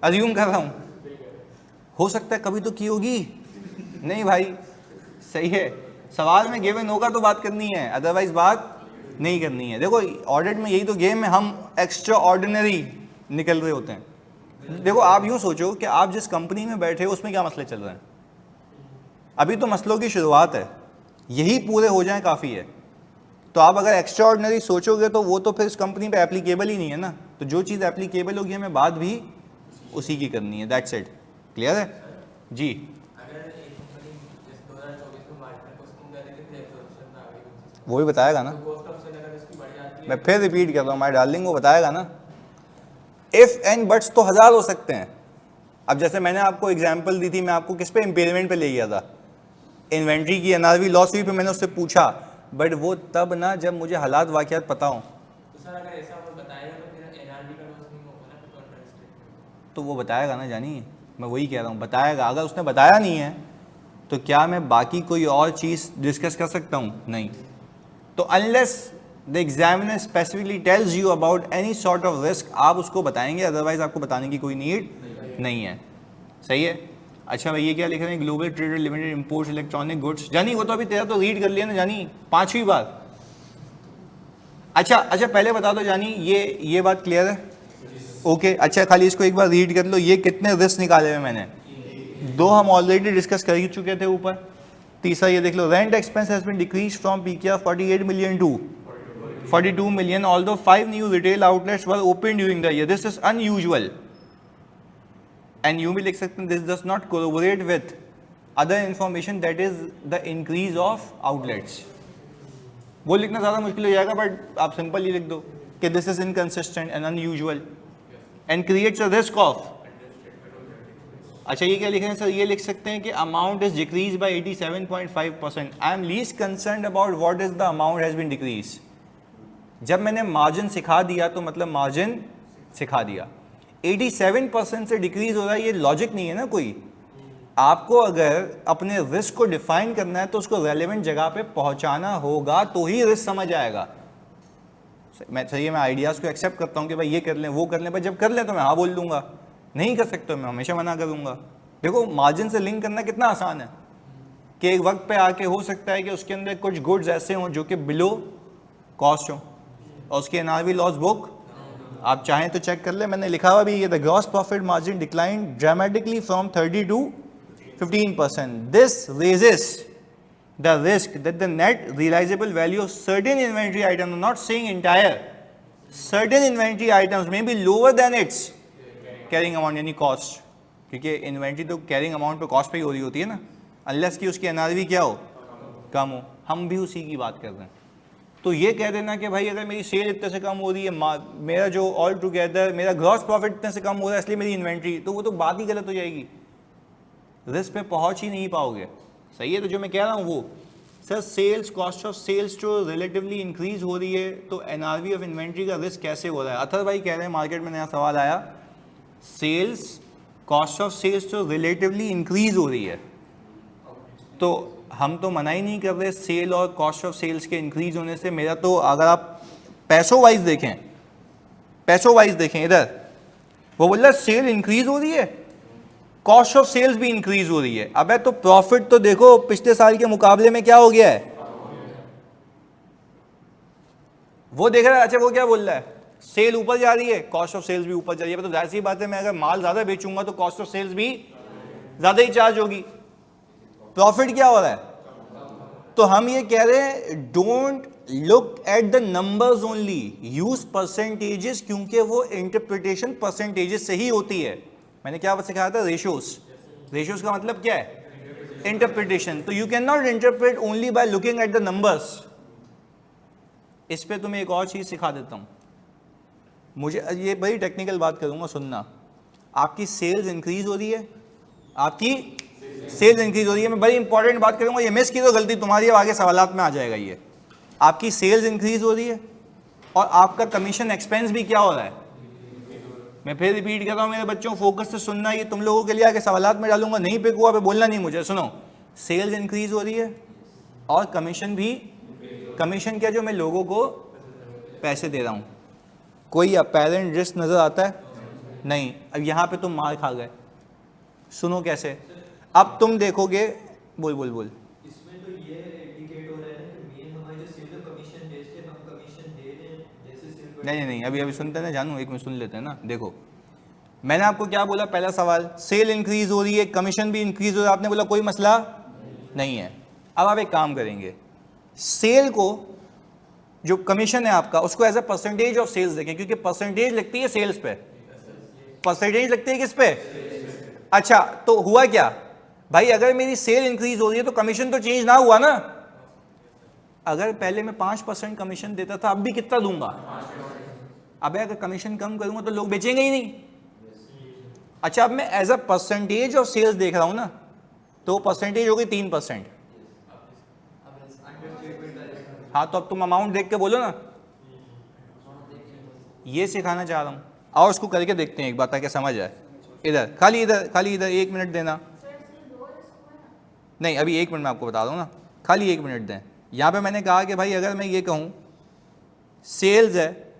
अज्यूम कर रहा हूँ। हो सकता है कभी तो की होगी, नहीं भाई। सही है, सवाल में गिवन होगा तो बात करनी है, अदरवाइज बात नहीं करनी है। देखो ऑडिट में यही तो गेम है, हम एक्स्ट्रा ऑर्डिनरी निकल रहे होते हैं। देखो आप यूँ सोचो कि आप जिस कंपनी में बैठे हो उसमें क्या मसले चल रहे हैं, अभी तो मसलों की शुरुआत है, यही पूरे हो जाएं काफ़ी है। तो आप अगर एक्स्ट्रा ऑर्डिनरी सोचोगे तो वो तो फिर इस कंपनी पे एप्लीकेबल ही नहीं है ना। तो जो चीज़ एप्लीकेबल होगी हमें बात भी उसी की करनी है, दैट्स इट। क्लियर है जी? वो भी बताएगा ना, मैं फिर रिपीट कर रहा हूँ माय डार्लिंग, वो बताएगा ना। इफ एंड बट्स तो हज़ार हो सकते हैं। अब जैसे मैंने आपको एग्जांपल दी थी, मैं आपको किस पे, इम्पेयरमेंट पे ले गया था, इन्वेंट्री की एनआरवी लॉस हुई पे मैंने उससे पूछा, बट वो तब ना जब मुझे हालात वाक़यात पता हो। तो वो बताएगा ना जानी, मैं वही कह रहा हूँ बताएगा। अगर उसने बताया नहीं है तो क्या मैं बाकी कोई और चीज़ डिस्कस कर सकता हूँ? नहीं। तो unless the examiner specifically tells you about any sort of risk, आप उसको बताएंगे, अदरवाइज आपको बताने की कोई नीड नहीं है। सही है? अच्छा भाई ये क्या लिख रहे हैं, global trader limited imports electronic goods. जानी वो तो अभी तेरा तो रीड कर लिया ना जानी, 5वीं बार। अच्छा पहले बता दो जानी, ये बात क्लियर है? ओके अच्छा खाली इसको एक बार रीड कर लो, ये कितने रिस्क निकाले हुए मैंने, 2 हम ऑलरेडी डिस्कस कर ही चुके थे ऊपर। तीसरा ये देख लो, rent expense has been decrease from PKR 48 million to 42 million, although 5 new retail outlets were opened during the year. This is unusual. And you भी लिख सकते हैं, this does not corroborate with other information that is the increase of outlets. वो लिखना ज़्यादा मुश्किल हो जाएगा, बट आप सिंपल ही लिख दो कि this is inconsistent and unusual and creates a risk of। अच्छा ये क्या लिख रहे हैं सर, ये लिख सकते हैं कि amount is decrease by 87.5%। I am least concern about what is the amount has been decrease. जब मैंने मार्जिन सिखा दिया तो मतलब मार्जिन सिखा दिया, 87% से डिक्रीज हो रहा है, ये लॉजिक नहीं है ना कोई। आपको अगर अपने रिस्क को डिफाइन करना है तो उसको रेलेवेंट जगह पे पहुंचाना होगा तो ही रिस्क समझ आएगा। मैं सही है, मैं आइडियाज़ को एक्सेप्ट करता हूँ कि भाई ये कर लें वो कर लें, पर जब कर लें तो मैं हाँ बोल दूंगा, नहीं कर सकते मैं हमेशा मना करूंगा। देखो मार्जिन से लिंक करना कितना आसान है कि एक वक्त पे आके हो सकता है कि उसके अंदर कुछ गुड्स ऐसे हों जो कि बिलो कॉस्ट हों और उसकी एनआरवी लॉस बुक आप चाहें तो चेक कर ले, मैंने लिखा हुआ भी ये, the gross profit margin decline dramatically from 30 to 15%। This raises the risk that the net realizable value of certain inventory items, I'm not saying entire, certain inventory items may be lower than its carrying amount यानी cost, क्योंकि inventory तो carrying amount पे cost पे ही हो रही होती है ना, अनलेस कि उसकी एनआरवी क्या हो, कम हो। हम भी उसी की बात कर रहे हैं। तो ये कह देना कि भाई अगर मेरी सेल इतने से कम हो रही है, मेरा जो ऑल टुगेदर मेरा ग्रॉस प्रॉफिट इतने से कम हो रहा है इसलिए मेरी इन्वेंट्री, तो वो तो बात ही गलत हो जाएगी, रिस्क पे पहुंच ही नहीं पाओगे। सही है? तो जो मैं कह रहा हूँ वो sir, sales cost of sales जो रिलेटिवली इंक्रीज हो रही है तो एनआरवी ऑफ इन्वेंट्री का रिस्क कैसे हो रहा है? अथर भाई कह रहे हैं मार्केट में नया सवाल आया, सेल्स कॉस्ट ऑफ सेल्स जो रिलेटिवली इंक्रीज हो रही है, तो हम तो मना ही नहीं कर रहे सेल और कॉस्ट ऑफ सेल्स के इंक्रीज होने से। मेरा तो अगर आप पैसों वाइज देखें इधर, वो बोल रहा है सेल इंक्रीज हो रही है, कॉस्ट ऑफ सेल्स भी इंक्रीज हो रही है। अबे तो प्रॉफिट तो देखो पिछले साल के मुकाबले में क्या हो गया है, वो देख रहा है। अच्छा वो क्या बोल रहा है, सेल ऊपर जा रही है, कॉस्ट ऑफ सेल्स भी ऊपर जा रही है, तो जाहिर सी बात है मैं अगर माल ज्यादा बेचूंगा तो कॉस्ट ऑफ सेल्स भी ज्यादा ही चार्ज होगी, प्रॉफिट क्या हो रहा है? तो हम ये कह रहे हैं don't look at the numbers only, use percentages, क्योंकि वो इंटरप्रिटेशन परसेंटेजेस से ही होती है। मैंने क्या सिखाया था? रेशियोज। रेशियोज का मतलब क्या है? इंटरप्रिटेशन। तो you can not interpret only by looking at the numbers. इस पे तुम्हें एक और चीज सिखा देता हूं, मुझे ये बड़ी टेक्निकल बात करूंगा, सुनना। आपकी सेल्स इंक्रीज हो रही है, आपकी सेल्स इंक्रीज हो रही है, मैं बड़ी इंपॉर्टेंट बात करूंगा, ये मिस की तो गलती तुम्हारी है, आगे सवालात में आ जाएगा ये। आपकी सेल्स इंक्रीज हो रही है और आपका कमीशन एक्सपेंस भी क्या हो रहा है? मैं फिर रिपीट कर रहा हूं मेरे बच्चों, फोकस से सुनना, ये तुम लोगों के लिए आगे सवालात में डालूंगा, नहीं पिक हुआ पे बोलना नहीं मुझे। सुनो, सेल्स इंक्रीज हो रही है और कमीशन भी, कमीशन क्या? जो मैं लोगों को पैसे दे रहा हूं। कोई अपेरेंट रिस्क नजर आता है? नहीं। अब यहां पे तुम मार खा गए। सुनो कैसे, अब तुम देखोगे, बोल बोल बोल। इसमें तो ये इंडिकेट हो रहा है ना कि मेन हमारी जो सेल कमीशन बेस्ड है, हम कमीशन दे रहे हैं जैसे सेल। नहीं नहीं नहीं, अभी अभी सुनते हैं ना जानू, एक मिनट सुन लेते हैं ना। देखो मैंने आपको क्या बोला, पहला सवाल, सेल इंक्रीज हो रही है, कमीशन भी इंक्रीज हो रहा है, आपने बोला कोई मसला नहीं है। अब आप एक काम करेंगे, सेल को, जो कमीशन है आपका, उसको as a percentage of sales देखें, क्योंकि परसेंटेज लगती है सेल्स पे, परसेंटेज लगती है किस पे? अच्छा, तो हुआ क्या भाई, अगर मेरी सेल इंक्रीज हो रही है तो कमीशन तो चेंज ना हुआ ना। अगर पहले मैं 5% कमीशन देता था, अब भी कितना दूंगा? अब अगर कमीशन कम करूंगा तो लोग बेचेंगे ही नहीं। अच्छा, अब मैं as a percentage of sales देख रहा हूं ना, तो परसेंटेज होगी 3%। हाँ, तो अब तुम अमाउंट देख के बोलो ना, ये सिखाना चाह रहा हूं। आओ इसको करके देखते हैं एक बात, ताकि समझ आए। इधर खाली, इधर खाली, इधर 1 मिनट देना। नहीं, अभी 1 मिनट में आपको बता दूं ना, खाली 1 मिनट दें। यहाँ पे मैंने कहा कि भाई अगर मैं ये कहूँ सेल्स है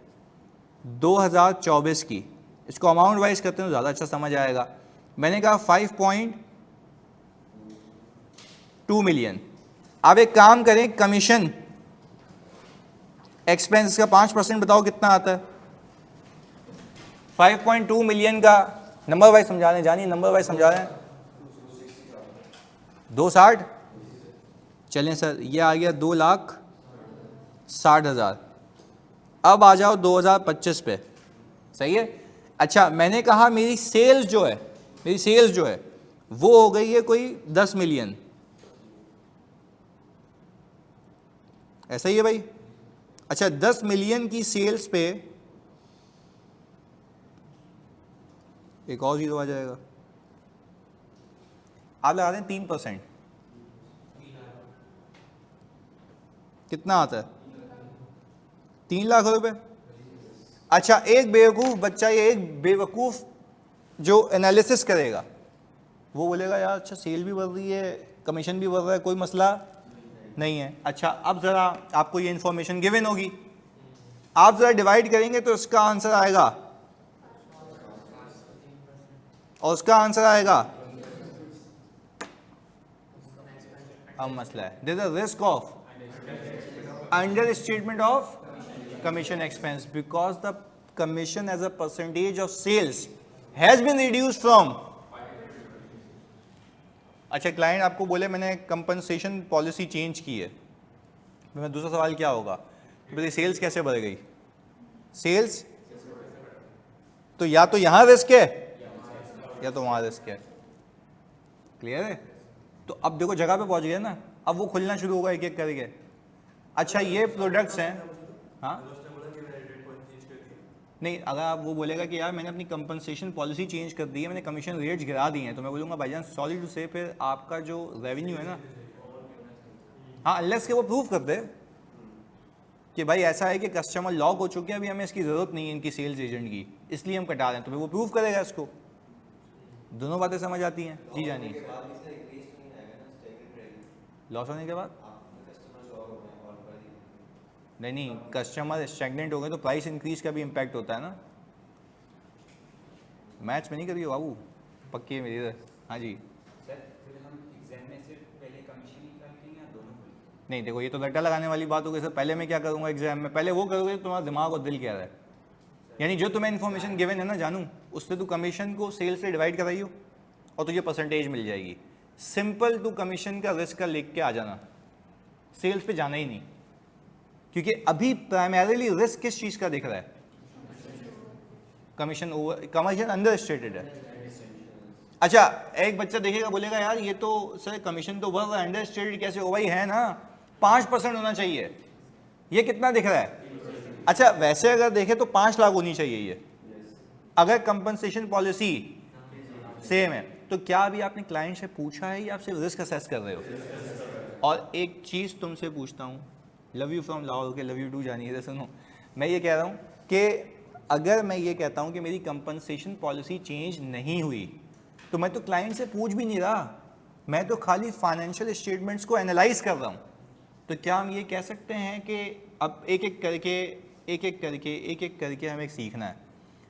2024 की, इसको अमाउंट वाइज करते हैं तो ज़्यादा अच्छा समझ आएगा। मैंने कहा 5.2 मिलियन। अब एक काम करें, कमीशन एक्सपेंस का 5% बताओ कितना आता है? 5.2 मिलियन का नंबर वाइज समझा रहे हैं, जानिए नंबर वाइज समझा रहे हैं। 260, चलें सर, ये आ गया 2,60,000। अब आ जाओ 2025 पे, सही है। अच्छा, मैंने कहा मेरी सेल्स जो है, मेरी सेल्स जो है वो हो गई है कोई 10 मिलियन, ऐसा ही है भाई। अच्छा, 10 मिलियन की सेल्स पे एक और जीरो आ जाएगा, आप लगा दें 3%, कितना आता है? 3 लाख रुपए। अच्छा, एक बेवकूफ़ बच्चा, ये एक बेवकूफ़ जो एनालिसिस करेगा, वो बोलेगा यार अच्छा सेल भी बढ़ रही है, कमीशन भी बढ़ रहा है, कोई मसला नहीं है। अच्छा, अब ज़रा आपको ये इन्फॉर्मेशन गिवन होगी, आप ज़रा डिवाइड करेंगे तो इसका आंसर आएगा, और उसका आंसर आएगा। अब मसला है, there is a risk of understatement of commission expense because the commission as a percentage of sales has been reduced from। अच्छा, क्लाइंट आपको बोले मैंने कंपनसेशन पॉलिसी चेंज की है, मैं दूसरा सवाल क्या होगा, मेरी सेल्स कैसे बढ़ गई? सेल्स तो या तो यहाँ रिस्क है या तो वहाँ रिस्क है, क्लियर है? तो अब देखो जगह पे पहुँच गए ना, अब वो खुलना शुरू होगा एक एक करके। अच्छा, ये प्रोडक्ट्स हैं, हाँ नहीं, अगर आप वो बोलेगा कि यार मैंने अपनी कंपनसेशन पॉलिसी चेंज कर दी है, मैंने कमीशन रेट्स गिरा दिए हैं, तो मैं बोलूँगा भाईजान सॉरी टू से, फिर आपका जो रेवेन्यू है ना, हाँ अनलेस के वो प्रूव कर दे कि भाई ऐसा है कि कस्टमर लॉक हो चुके हैं, अभी हमें इसकी ज़रूरत नहीं है इनकी सेल्स एजेंट की, इसलिए हम कटा रहे हैं, तो फिर वो प्रूव करेगा इसको। दोनों बातें समझ आती हैं जी? जानिए, लॉस होने के बाद नहीं, कस्टमर स्टैग्नेंट हो गए तो प्राइस इंक्रीज का भी इम्पैक्ट होता है ना। मैच में नहीं करिए बाबू, पक्की है मेरी इधर। हाँ जी सर, फिर हम एग्जाम में सिर्फ पहले कमीशन निकालेंगे या दोनों? नहीं, देखो ये तो रट्टा लगाने वाली बात हो गई सर। पहले मैं क्या करूँगा एग्जाम में? पहले वो करोगे तुम्हारा दिमाग और दिल क्या रहा है, यानी जो तुम्हें इन्फॉर्मेशन गिवन है ना जानू, उससे तू कमीशन को सेल से डिवाइड कराइयो और तुझे परसेंटेज मिल जाएगी। सिंपल तू कमीशन का रिस्क का लिख के आ जाना, सेल्स पे जाना ही नहीं, क्योंकि अभी प्राइमरीली रिस्क किस चीज़ का दिख रहा है? Commission over, commission under stated है। अच्छा, एक बच्चा देखेगा बोलेगा यार ये तो सर कमीशन तो बढ़ रहा है, अंडर स्टेटेड कैसे हो? भाई है ना, 5% होना चाहिए। ये कितना दिख रहा है? अच्छा, वैसे अगर देखे तो 5 लाख होनी चाहिए ये, अगर कंपनसेशन पॉलिसी सेम है। तो क्या अभी आपने क्लाइंट से पूछा है या आप सिर्फ रिस्क असेस कर रहे हो? और एक चीज़ तुमसे पूछता हूँ, लव यू फ्रॉम लाहौर के, लव यू टू जानिए, सुनो मैं ये कह रहा हूँ कि अगर मैं ये कहता हूँ कि मेरी कंपनसेशन पॉलिसी चेंज नहीं हुई, तो मैं तो क्लाइंट से पूछ भी नहीं रहा, मैं तो खाली फाइनेंशियल स्टेटमेंट्स को एनालाइज कर रहा हूँ। तो क्या हम ये कह सकते हैं कि अब एक एक करके हमें सीखना है।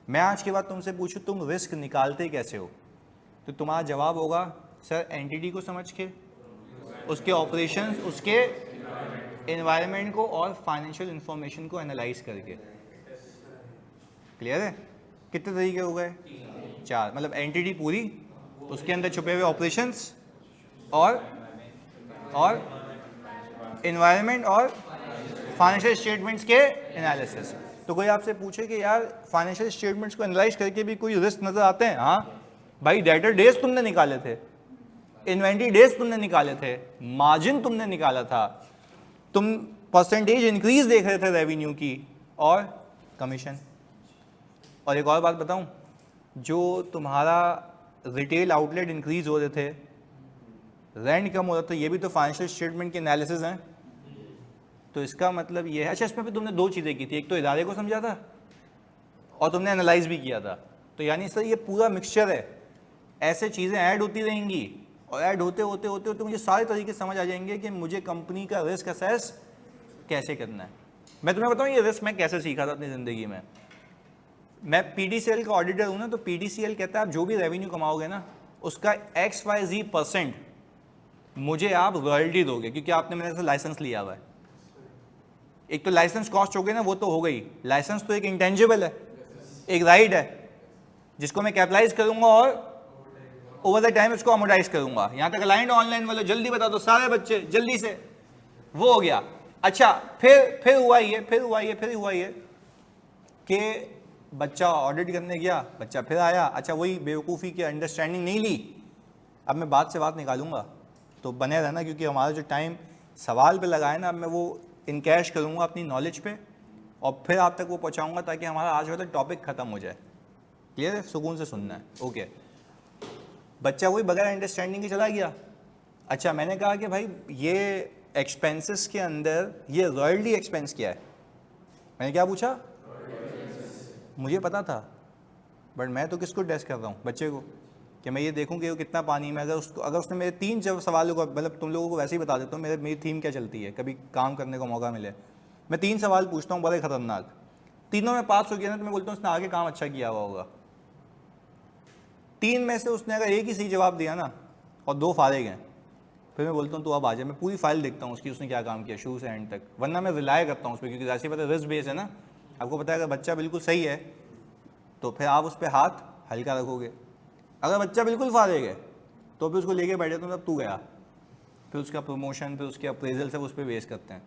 मैं आज के बाद तुमसे पूछूं तुम रिस्क निकालते कैसे हो, तो तुम्हारा जवाब होगा सर एंटिटी को समझ के, उसके ऑपरेशंस, उसके एनवायरनमेंट को और फाइनेंशियल इंफॉर्मेशन को एनालाइज करके। क्लियर है? कितने तरीके हो गए? 4। मतलब एंटिटी पूरी, उसके अंदर छुपे हुए ऑपरेशंस और एनवायरनमेंट और फाइनेंशियल स्टेटमेंट्स के एनालिसिस। तो कोई आपसे पूछे कि यार फाइनेंशियल स्टेटमेंट्स को एनालाइज करके भी कोई रिस्क नजर आते हैं? हाँ भाई, डेटर डेज तुमने निकाले थे, इन्वेंट्री डेज तुमने निकाले थे, मार्जिन तुमने निकाला था, तुम परसेंटेज इंक्रीज देख रहे थे रेवेन्यू की और कमीशन। और एक और बात बताऊं, जो तुम्हारा रिटेल आउटलेट इंक्रीज हो रहे थे, रेंट कम हो रहा था, ये भी तो फाइनेंशियल स्टेटमेंट के एनालिसिस हैं। तो इसका मतलब ये है, अच्छा इसमें भी तुमने 2 चीज़ें की थी, एक तो इदारे को समझा था और तुमने एनालाइज भी किया था। तो यानी सर ये पूरा मिक्सचर है, ऐसे चीज़ें ऐड होती रहेंगी और ऐड होते होते होते होते मुझे सारे तरीके समझ आ जाएंगे कि मुझे कंपनी का रिस्क असेस कैसे करना है। मैं तुम्हें बताऊँ ये रिस्क मैं कैसे सीखा था अपनी ज़िंदगी में। मैं PDCL का ऑडिटर हूँ ना, तो PDCL कहता है आप जो भी रेवेन्यू कमाओगे ना, उसका XYZ% मुझे आप रॉयल्टी दोगे, क्योंकि आपने मेरे से लाइसेंस लिया हुआ है। एक तो लाइसेंस कॉस्ट हो गई ना, वो तो हो गई, लाइसेंस तो एक इंटेंजिबल है, एक राइट है जिसको मैं कैपिटलाइज करूंगा और ओवर द टाइम इसको अमोर्टाइज करूंगा। यहाँ तक क्लाइंट ऑनलाइन वाले जल्दी बता दो सारे बच्चे जल्दी से, वो हो गया। अच्छा फिर हुआ ये कि बच्चा ऑडिट करने गया, बच्चा फिर आया, अच्छा वही बेवकूफ़ी की अंडरस्टैंडिंग नहीं ली। अब मैं बात से बात निकालूंगा, तो बने रहना, क्योंकि हमारा जो टाइम सवाल पे लगा है ना, अब मैं वो इनकैश करूंगा अपनी नॉलेज पे और फिर आप तक वो पहुंचाऊंगा ताकि हमारा आज वाला टॉपिक ख़त्म हो जाए। क्लियर है? सुकून से सुनना है। ओके, बच्चा वही बगैर अंडरस्टैंडिंग के चला गया। अच्छा मैंने कहा कि भाई ये एक्सपेंसेस के अंदर ये रॉयल्टी एक्सपेंस क्या है? मैंने क्या पूछा? मुझे पता था, बट मैं तो किसको टेस्ट कर रहा हूँ? बच्चे को, कि मैं ये देखूँ कि वो कितना पानी में, अगर उसने मेरे 3 जब सवालों को, मतलब तुम लोगों को वैसे ही बता देता हूँ मेरी थीम क्या चलती है, कभी काम करने का मौका मिले मैं 3 सवाल पूछता हूँ बड़े खतरनाक, तीनों में पास हो गया ना तो मैं बोलता हूँ उसने आगे काम अच्छा किया हुआ होगा। 3 में से उसने अगर एक ही सही जवाब दिया ना और 2 फारेग हैं, फिर मैं बोलता हूँ तू अब आ जाए, मैं पूरी फाइल देखता हूँ उसकी, उसने क्या काम किया शुरू से एंड तक, वरना मैं रिलाय करता हूँ उस पर, क्योंकि जैसे पता है रिस्क बेस है ना, आपको पता है अगर बच्चा बिल्कुल सही है तो फिर आप उस पर हाथ हल्का रखोगे, अगर बच्चा बिल्कुल फारेग है तो फिर उसको लेके बैठे तो तब तू गया, फिर उसका प्रमोशन, फिर उसके अप्रेजल सब उस पर बेस करते हैं।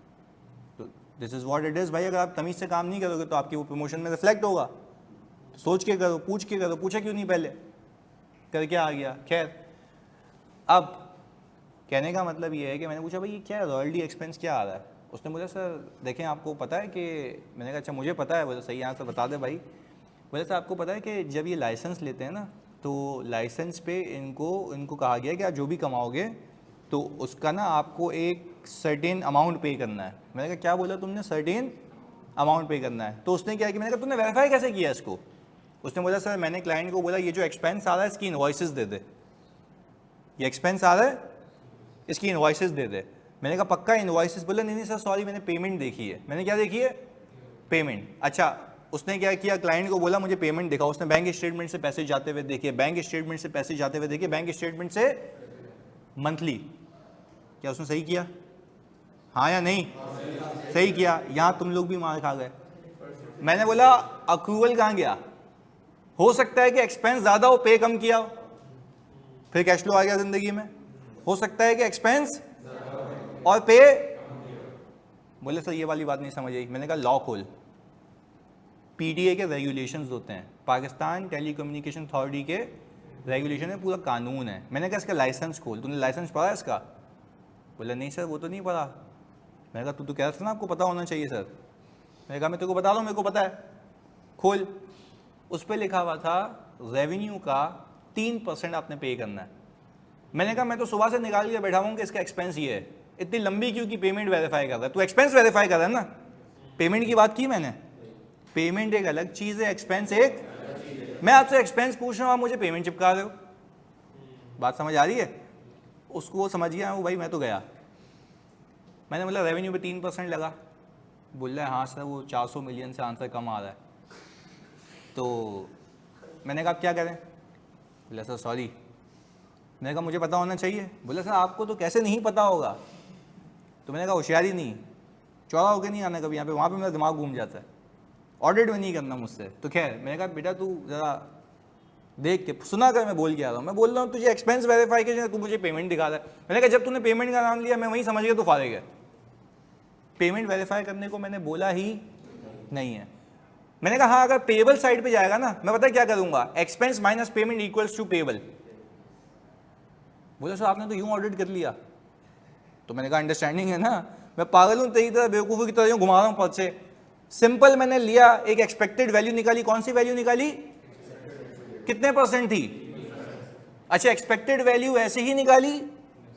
तो this is what it is भाई, अगर आप तमीज़ से काम नहीं करोगे तो आपकी वो प्रमोशन में रिफ्लेक्ट होगा। तो सोच के करो, पूछ के करो, पूछा क्यों नहीं पहले, करके आ गया। खैर, अब कहने का मतलब ये है कि मैंने पूछा भाई ये क्या है, रॉयल्टी एक्सपेंस क्या आ रहा है? उसने मुझे सर देखें आपको पता है कि, मैंने कहा अच्छा मुझे पता है। बोले सही यहाँ से बता दे भाई। बोले सर आपको पता है कि जब ये लाइसेंस लेते हैं ना तो लाइसेंस पे इनको कहा गया कि आप जो भी कमाओगे तो उसका ना आपको एक सर्टेन अमाउंट पे करना है। मैंने कहा क्या बोला तुमने? सर्टेन अमाउंट पे करना है। तो उसने क्या किया, मैंने कहा तुमने वेरीफाई कैसे किया इसको? उसने बोला सर मैंने क्लाइंट को बोला ये जो एक्सपेंस आ रहा है इसकी इनवॉइसेस दे दे, ये एक्सपेंस आ रहा है इसकी इनवॉइसेस दे दे। मैंने कहा पक्का इनवॉइसेस? बोला नहीं सर सॉरी मैंने पेमेंट देखी है। मैंने क्या देखी है? पेमेंट। अच्छा उसने क्या किया, क्लाइंट को बोला मुझे पेमेंट दिखाओ। उसने बैंक स्टेटमेंट से पैसे जाते हुए देखे, बैंक स्टेटमेंट से पैसे जाते हुए देखे, बैंक स्टेटमेंट से मंथली। क्या उसने सही किया? हाँ या नहीं? सही किया। यहाँ तुम लोग भी मार खा गए। मैंने बोला अक्रूवल कहाँ गया, हो सकता है कि एक्सपेंस ज़्यादा हो, पे कम किया हो, फिर कैश फ्लो आ गया ज़िंदगी में। हो सकता है कि एक्सपेंस और पे, बोले सर ये वाली बात नहीं समझ आई। मैंने कहा लॉ खोल, पीटीए के रेगुलेशंस होते हैं, पाकिस्तान टेलीकम्युनिकेशन अथॉरिटी के रेगुलेशन है, पूरा कानून है। मैंने कहा इसका लाइसेंस खोल, तूने लाइसेंस पढ़ा इसका? बोला नहीं सर वो तो नहीं पढ़ा। मैंने कहा तू तो कह रहा था ना आपको पता होना चाहिए सर। मैंने कहा मैं तेरे को बता रहा हूँ, मेरे को पता है, खोल। उस पर लिखा हुआ था रेवेन्यू का 3% आपने पे करना है। मैंने कहा मैं तो सुबह से निकाल के बैठा हूँ कि इसका एक्सपेंस ये है, इतनी लंबी क्यों की पेमेंट वेरीफाई कर रहा है, तू एक्सपेंस वेरीफाई कर रहा है ना। पेमेंट की बात की मैंने, पेमेंट एक अलग चीज़ है, एक्सपेंस एक। मैं आपसे एक्सपेंस पूछ रहा हूँ, आप मुझे पेमेंट चिपका रहे हो। बात समझ आ रही है? उसको वो समझ गया, वो भाई मैं तो गया। मैंने बोला रेवेन्यू पे 3% लगा। बोल रहा है हाँ सर वो 400 मिलियन से आंसर कम आ रहा है। तो मैंने कहा आप क्या करें? बोला सर सॉरी। मैंने कहा मुझे पता होना चाहिए। बोला सर आपको तो कैसे नहीं पता होगा। तो मैंने कहा होशियारी नहीं, चौड़ा होकर नहीं आना कभी यहाँ पे, वहाँ पे मेरा दिमाग घूम जाता है, ऑडिट में नहीं करना मुझसे। तो खैर मैंने कहा बेटा तू ज़रा देख के सुना कर मैं बोल के आ रहा हूँ। मैं बोल रहा हूँ तुझे एक्सपेंस वेरीफाई के, तू मुझे पेमेंट दिखा रहा है। मैंने कहा जब तूने पेमेंट का नाम लिया मैं वहीं समझ गया तू फारेग है। पेमेंट वेरीफाई करने को मैंने बोला ही नहीं है। मैंने कहा हाँ अगर पेबल साइड पे जाएगा ना, मैं पता क्या करूंगा, expense minus payment equals to payable. बोला सर आपने तो यूं ऑडिट कर लिया। तो मैंने कहा अंडरस्टैंडिंग है ना, मैं पागल हूँ तेरी तरह, बेवकूफ़ी की तरह यूं घुमा रहा हूँ पद से। सिंपल मैंने लिया, एक एक्सपेक्टेड वैल्यू निकाली। कौन सी वैल्यू निकाली? कितने परसेंट थी? अच्छा एक्सपेक्टेड वैल्यू ऐसे ही निकाली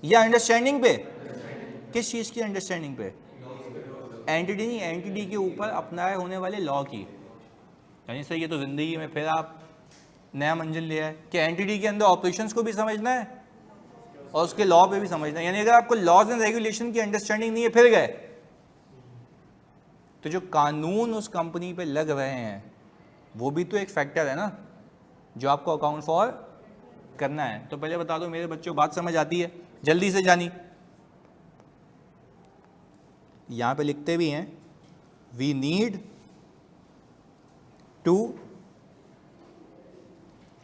या अंडरस्टैंडिंग पे? किस चीज़ की अंडरस्टैंडिंग पे? एंटिटी नहीं, एंटिटी के ऊपर अपनाए होने वाले लॉ की। यानी सर ये तो ज़िंदगी में फिर आप नया मंजिल लिया है कि एंटिटी के अंदर ऑपरेशंस को भी समझना है और उसके लॉ पे भी समझना है। यानी अगर आपको लॉज एंड रेगुलेशन की अंडरस्टैंडिंग नहीं है फिर गए, तो जो कानून उस कंपनी पे लग रहे हैं वो भी तो एक फैक्टर है ना जो आपको अकाउंट फॉर करना है। तो पहले बता दो मेरे बच्चों, बात समझ आती है? जल्दी से जानी, यहाँ पे लिखते भी हैं we need to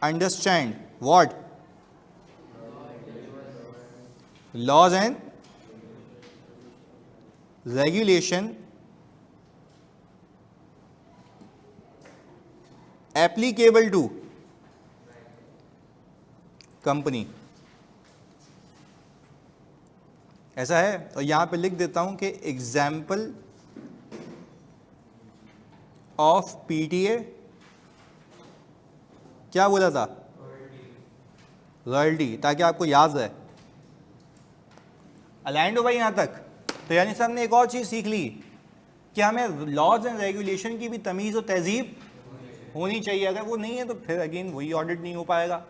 understand what laws and regulation applicable to company. ऐसा है। और यहां पे लिख देता हूं कि एग्जाम्पल ऑफ पीटीए क्या बोला था? रॉयल्टी, ताकि आपको याद रहे। अलाइंड हो भाई यहां तक? तो यानी साहब ने एक और चीज सीख ली कि हमें लॉज एंड रेगुलेशन की भी तमीज और तहजीब होनी चाहिए। अगर वो नहीं है तो फिर अगेन वही ऑडिट नहीं हो पाएगा।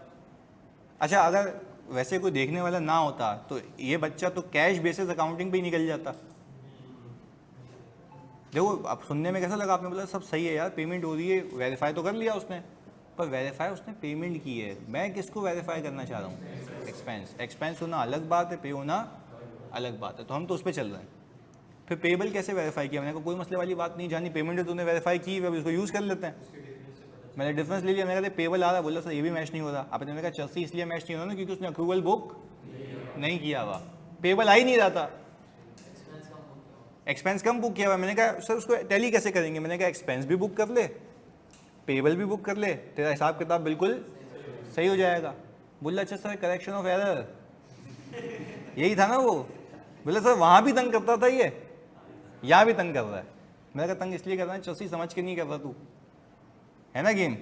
अच्छा अगर वैसे कोई देखने वाला ना होता तो ये बच्चा तो कैश बेसिस अकाउंटिंग पे ही निकल जाता। देखो अब सुनने में कैसा लगा, आपने बोला सब सही है यार, पेमेंट हो रही है, वेरीफाई तो कर लिया उसने, पर वेरीफाई उसने पेमेंट की है, मैं किसको वेरीफाई करना चाह रहा हूँ? एक्सपेंस। एक्सपेंस होना अलग बात है, पे होना अलग बात है। तो हम तो उस पर चल रहे हैं। फिर पेबल कैसे वेरीफाई किया? मैंने कहा कोई मसले वाली बात नहीं, जानी पेमेंट है तूने वेरीफाई की, अब इसको यूज़ कर लेते हैं। मैंने डिफरेंस ले लिया, मैंने कहा पेबल आ रहा, बोला सर ये भी मैच नहीं हो रहा। आपने मैंने कहा 84 इसलिए मैच नहीं हो रहा ना क्योंकि उसने अप्रूवल बुक नहीं किया हुआ, पेबल आ ही नहीं रहा था, एक्सपेंस कम बुक किया हुआ। मैंने कहा सर उसको टैली कैसे करेंगे? मैंने कहा एक्सपेंस भी बुक कर ले, पेबल भी बुक कर ले, तेरा हिसाब किताब बिल्कुल सही हो जाएगा। बोला अच्छा सर करेक्शन ऑफ एरर, यही था ना वो? बोला सर वहाँ भी तंग करता था ये, यहाँ भी तंग कर रहा है। मैंने कहा तंग इसलिए कर रहा है 84 समझ के नहीं कर रहा तू, है ना गेम,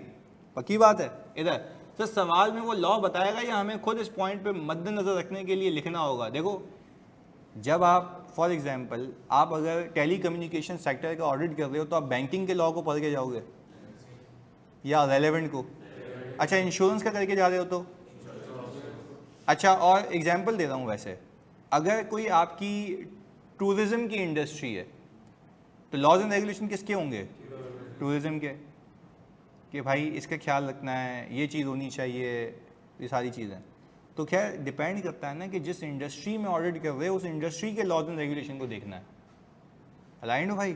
पक्की बात है। इधर तो सवाल में वो लॉ बताएगा या हमें खुद इस पॉइंट पे मद्देनजर रखने के लिए लिखना होगा? देखो जब आप फॉर एग्जांपल आप अगर टेली कम्युनिकेशन सेक्टर का ऑडिट कर रहे हो तो आप बैंकिंग के लॉ को पढ़ के जाओगे या रेलेवेंट को? अच्छा इंश्योरेंस का करके जा रहे हो तो अच्छा। और एग्जांपल दे रहा हूँ, वैसे अगर कोई आपकी टूरिज्म की इंडस्ट्री है तो लॉज एंड रेगुलेशन किसके होंगे? टूरिज्म के, कि भाई इसका ख्याल रखना है, ये चीज़ होनी चाहिए, ये सारी चीज़ें। तो खैर डिपेंड करता है ना कि जिस इंडस्ट्री में ऑडिट कर रहे हो उस इंडस्ट्री के लॉज एंड रेगुलेशन को देखना है। अलाइंड हो भाई?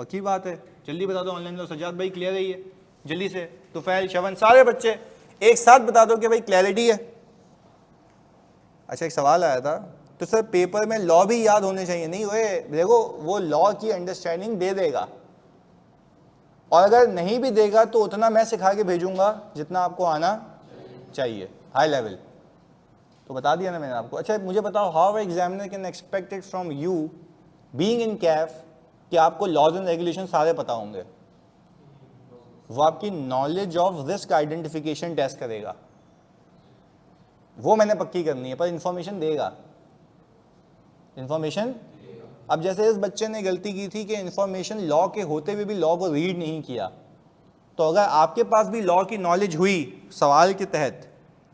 पक्की बात है, जल्दी बता दो ऑनलाइन लो। सज्जाद भाई क्लियर है ये, जल्दी से। तुफैल, शवन, सारे बच्चे एक साथ बता दो कि भाई क्लैरिटी है। अच्छा एक सवाल आया था, तो सर पेपर में लॉ भी याद होने चाहिए? नहीं हुए, देखो वो लॉ की अंडरस्टैंडिंग दे देगा, और अगर नहीं भी देगा तो उतना मैं सिखा के भेजूंगा जितना आपको आना चाहिए, हाई लेवल। तो बता दिया ना मैंने आपको। अच्छा मुझे बताओ, how examiner can expected from you being in Kaif कि आपको लॉज एंड रेगुलेशन सारे पता होंगे? वो आपकी knowledge of risk identification test करेगा, वो मैंने पक्की करनी है, पर इंफॉर्मेशन देगा, इंफॉर्मेशन। अब जैसे इस बच्चे ने गलती की थी कि इंफॉर्मेशन लॉ के होते हुए भी लॉ को रीड नहीं किया, तो अगर आपके पास भी लॉ की नॉलेज हुई सवाल के तहत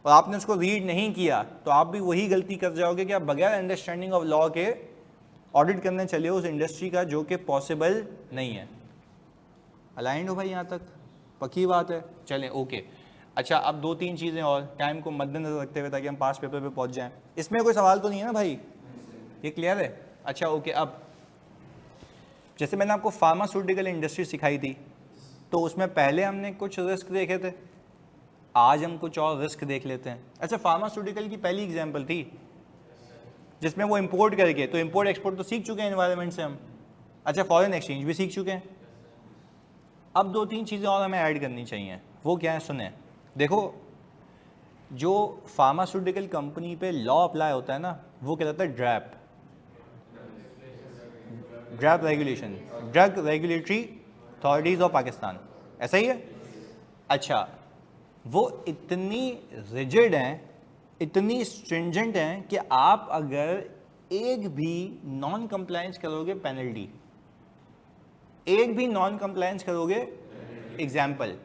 और आपने उसको रीड नहीं किया, तो आप भी वही गलती कर जाओगे कि आप बगैर अंडरस्टैंडिंग ऑफ लॉ के ऑडिट करने चले हो उस इंडस्ट्री का, जो कि पॉसिबल नहीं है। अलाइंड हो भाई यहाँ तक? पक्की बात है, चलें ओके। अच्छा अब 2-3 चीज़ें और टाइम को मद्देनजर रखते हुए, ताकि हम पास पेपर पे पहुँच जाएं। इसमें कोई सवाल तो नहीं है ना भाई, ये क्लियर है? अच्छा ओके। अब जैसे मैंने आपको फार्मास्यूटिकल इंडस्ट्री सिखाई थी, तो उसमें पहले हमने कुछ रिस्क देखे थे, आज हम कुछ और रिस्क देख लेते हैं। अच्छा फार्मास्यूटिकल की पहली एग्जांपल थी जिसमें वो इंपोर्ट करके, तो इंपोर्ट एक्सपोर्ट तो सीख चुके हैं एनवायरनमेंट से हम। अच्छा फॉरेन एक्सचेंज भी सीख चुके हैं। अब 2-3 चीज़ें और हमें ऐड करनी चाहिए, वो क्या है सुने। देखो जो फार्मास्यूटिकल कंपनी पे लॉ अप्लाई होता है ना, वो कहलाता है DRAP, DRAP regulation, drug regulatory authorities of Pakistan, ऐसा ही है। अच्छा वो इतनी रिजिड हैं, इतनी स्ट्रिंजेंट हैं कि आप अगर एक भी नॉन कंप्लायंस करोगे पेनल्टी, एक भी नॉन कंप्लायंस करोगे, एग्जाम्पल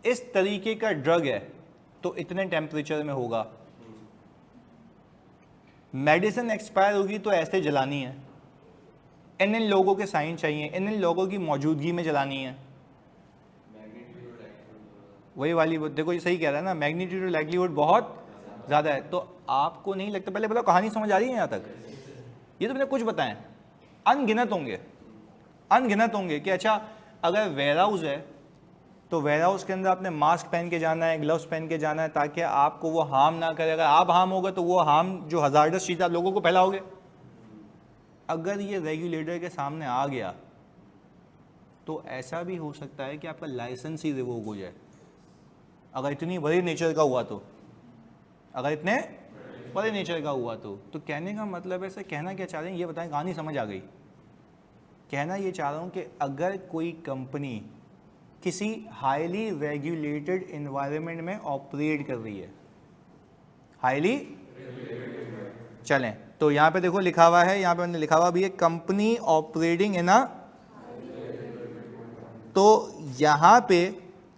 इस तरीके का ड्रग है तो इतने टेम्परेचर में होगा, मेडिसिन एक्सपायर होगी तो ऐसे जलानी है, इन लोगों के साइन चाहिए, इन लोगों की मौजूदगी में जलानी है। वही वाली देखो ये सही कह रहा है ना, मैग्नीट्यूड लाइक्लीहुड बहुत ज़्यादा है। तो आपको नहीं लगता, पहले बताओ कहानी समझ आ रही है यहाँ तक? ये तो मैंने कुछ बताएं, अनगिनत होंगे, अनगिनत होंगे कि अच्छा अगर वेयर हाउस है तो वेयर हाउस के अंदर आपने मास्क पहन के जाना है, ग्लव्स पहन के जाना है, ताकि आपको वो हार्म ना करे। अगर आप हार्म होगा तो वो हार्म जो हजार्डस चीज़ आप लोगों को फैलाओगे। अगर ये रेगुलेटर के सामने आ गया तो ऐसा भी हो सकता है कि आपका लाइसेंस ही रिवोक हो जाए, अगर इतनी बड़ी नेचर का हुआ तो, अगर इतने बड़े नेचर का हुआ तो कहने का मतलब ऐसे कहना क्या चाह रहे हैं ये बताएं, कहानी समझ आ गई? कहना ये चाह रहा हूँ कि अगर कोई कंपनी किसी हाईली रेगुलेटेड एनवायरनमेंट में ऑपरेट कर रही है, हाईली चलें तो यहाँ पे देखो लिखा हुआ है, यहाँ पे मैंने लिखा हुआ भी है कंपनी ऑपरेटिंग इन अ, तो यहाँ पे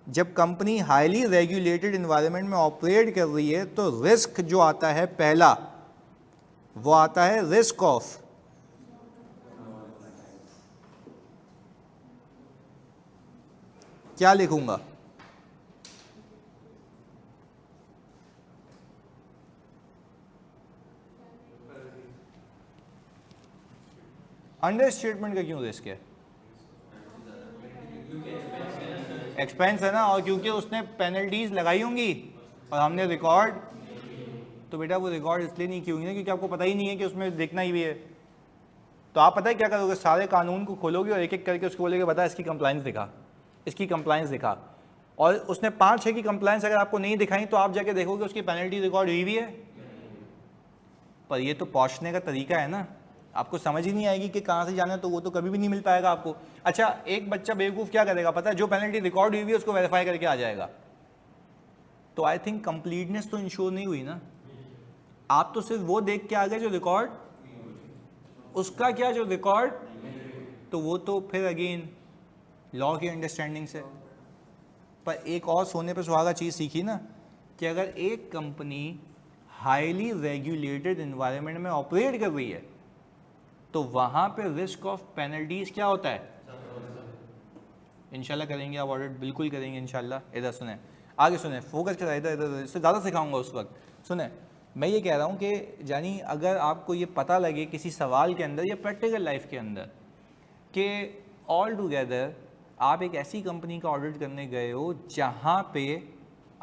जब कंपनी हाईली रेगुलेटेड एनवायरनमेंट में ऑपरेट कर रही है तो रिस्क जो आता है पहला, वो आता है रिस्क ऑफ क्या लिखूंगा, अंडर स्टेटमेंट का क्यों रिस्क है? एक्सपेंस है ना, और क्योंकि उसने पेनल्टीज लगाई होंगी और हमने रिकॉर्ड, तो बेटा वो रिकॉर्ड इसलिए नहीं की होंगी ना क्योंकि आपको पता ही नहीं है कि उसमें देखना ही भी है। तो आप पता है क्या करोगे, सारे कानून को खोलोगे और एक एक करके उसको बोलेगे बता इसकी कंप्लायंस दिखा, इसकी कंप्लायंस दिखा, और उसने 5-6 की कंप्लायंस अगर आपको नहीं दिखाई तो आप जाके देखोगे उसकी पेनल्टी रिकॉर्ड हुई भी है। पर ये तो पहुंचने का तरीका है ना, आपको समझ ही नहीं आएगी कि कहाँ से जाना है, तो वो तो कभी भी नहीं मिल पाएगा आपको। अच्छा एक बच्चा बेवकूफ़ क्या करेगा पता है, जो पेनल्टी रिकॉर्ड हुई है उसको वेरीफाई करके आ जाएगा। तो आई थिंक कंप्लीटनेस तो इंश्योर नहीं हुई ना, आप तो सिर्फ वो देख के आ गए जो रिकॉर्ड, उसका क्या जो रिकॉर्ड, तो वो तो फिर अगेन लॉ की अंडरस्टैंडिंग से। पर एक और सोने पे सुहागा चीज़ सीखी ना कि अगर एक कंपनी हाईली रेगुलेटेड एनवायरनमेंट में ऑपरेट कर रही है तो वहाँ पे रिस्क ऑफ पेनल्टीज क्या होता है, इंशाल्लाह करेंगे आप ऑडिट, बिल्कुल करेंगे इंशाल्लाह। इधर सुने, आगे सुने, फोकस करा, इधर इधर इससे ज़्यादा सिखाऊंगा उस वक्त। सुने मैं ये कह रहा हूँ कि जानी अगर आपको ये पता लगे किसी सवाल के अंदर या प्रैक्टिकल लाइफ के अंदर कि ऑल टुगेदर आप एक ऐसी कंपनी का ऑडिट करने गए हो जहाँ पे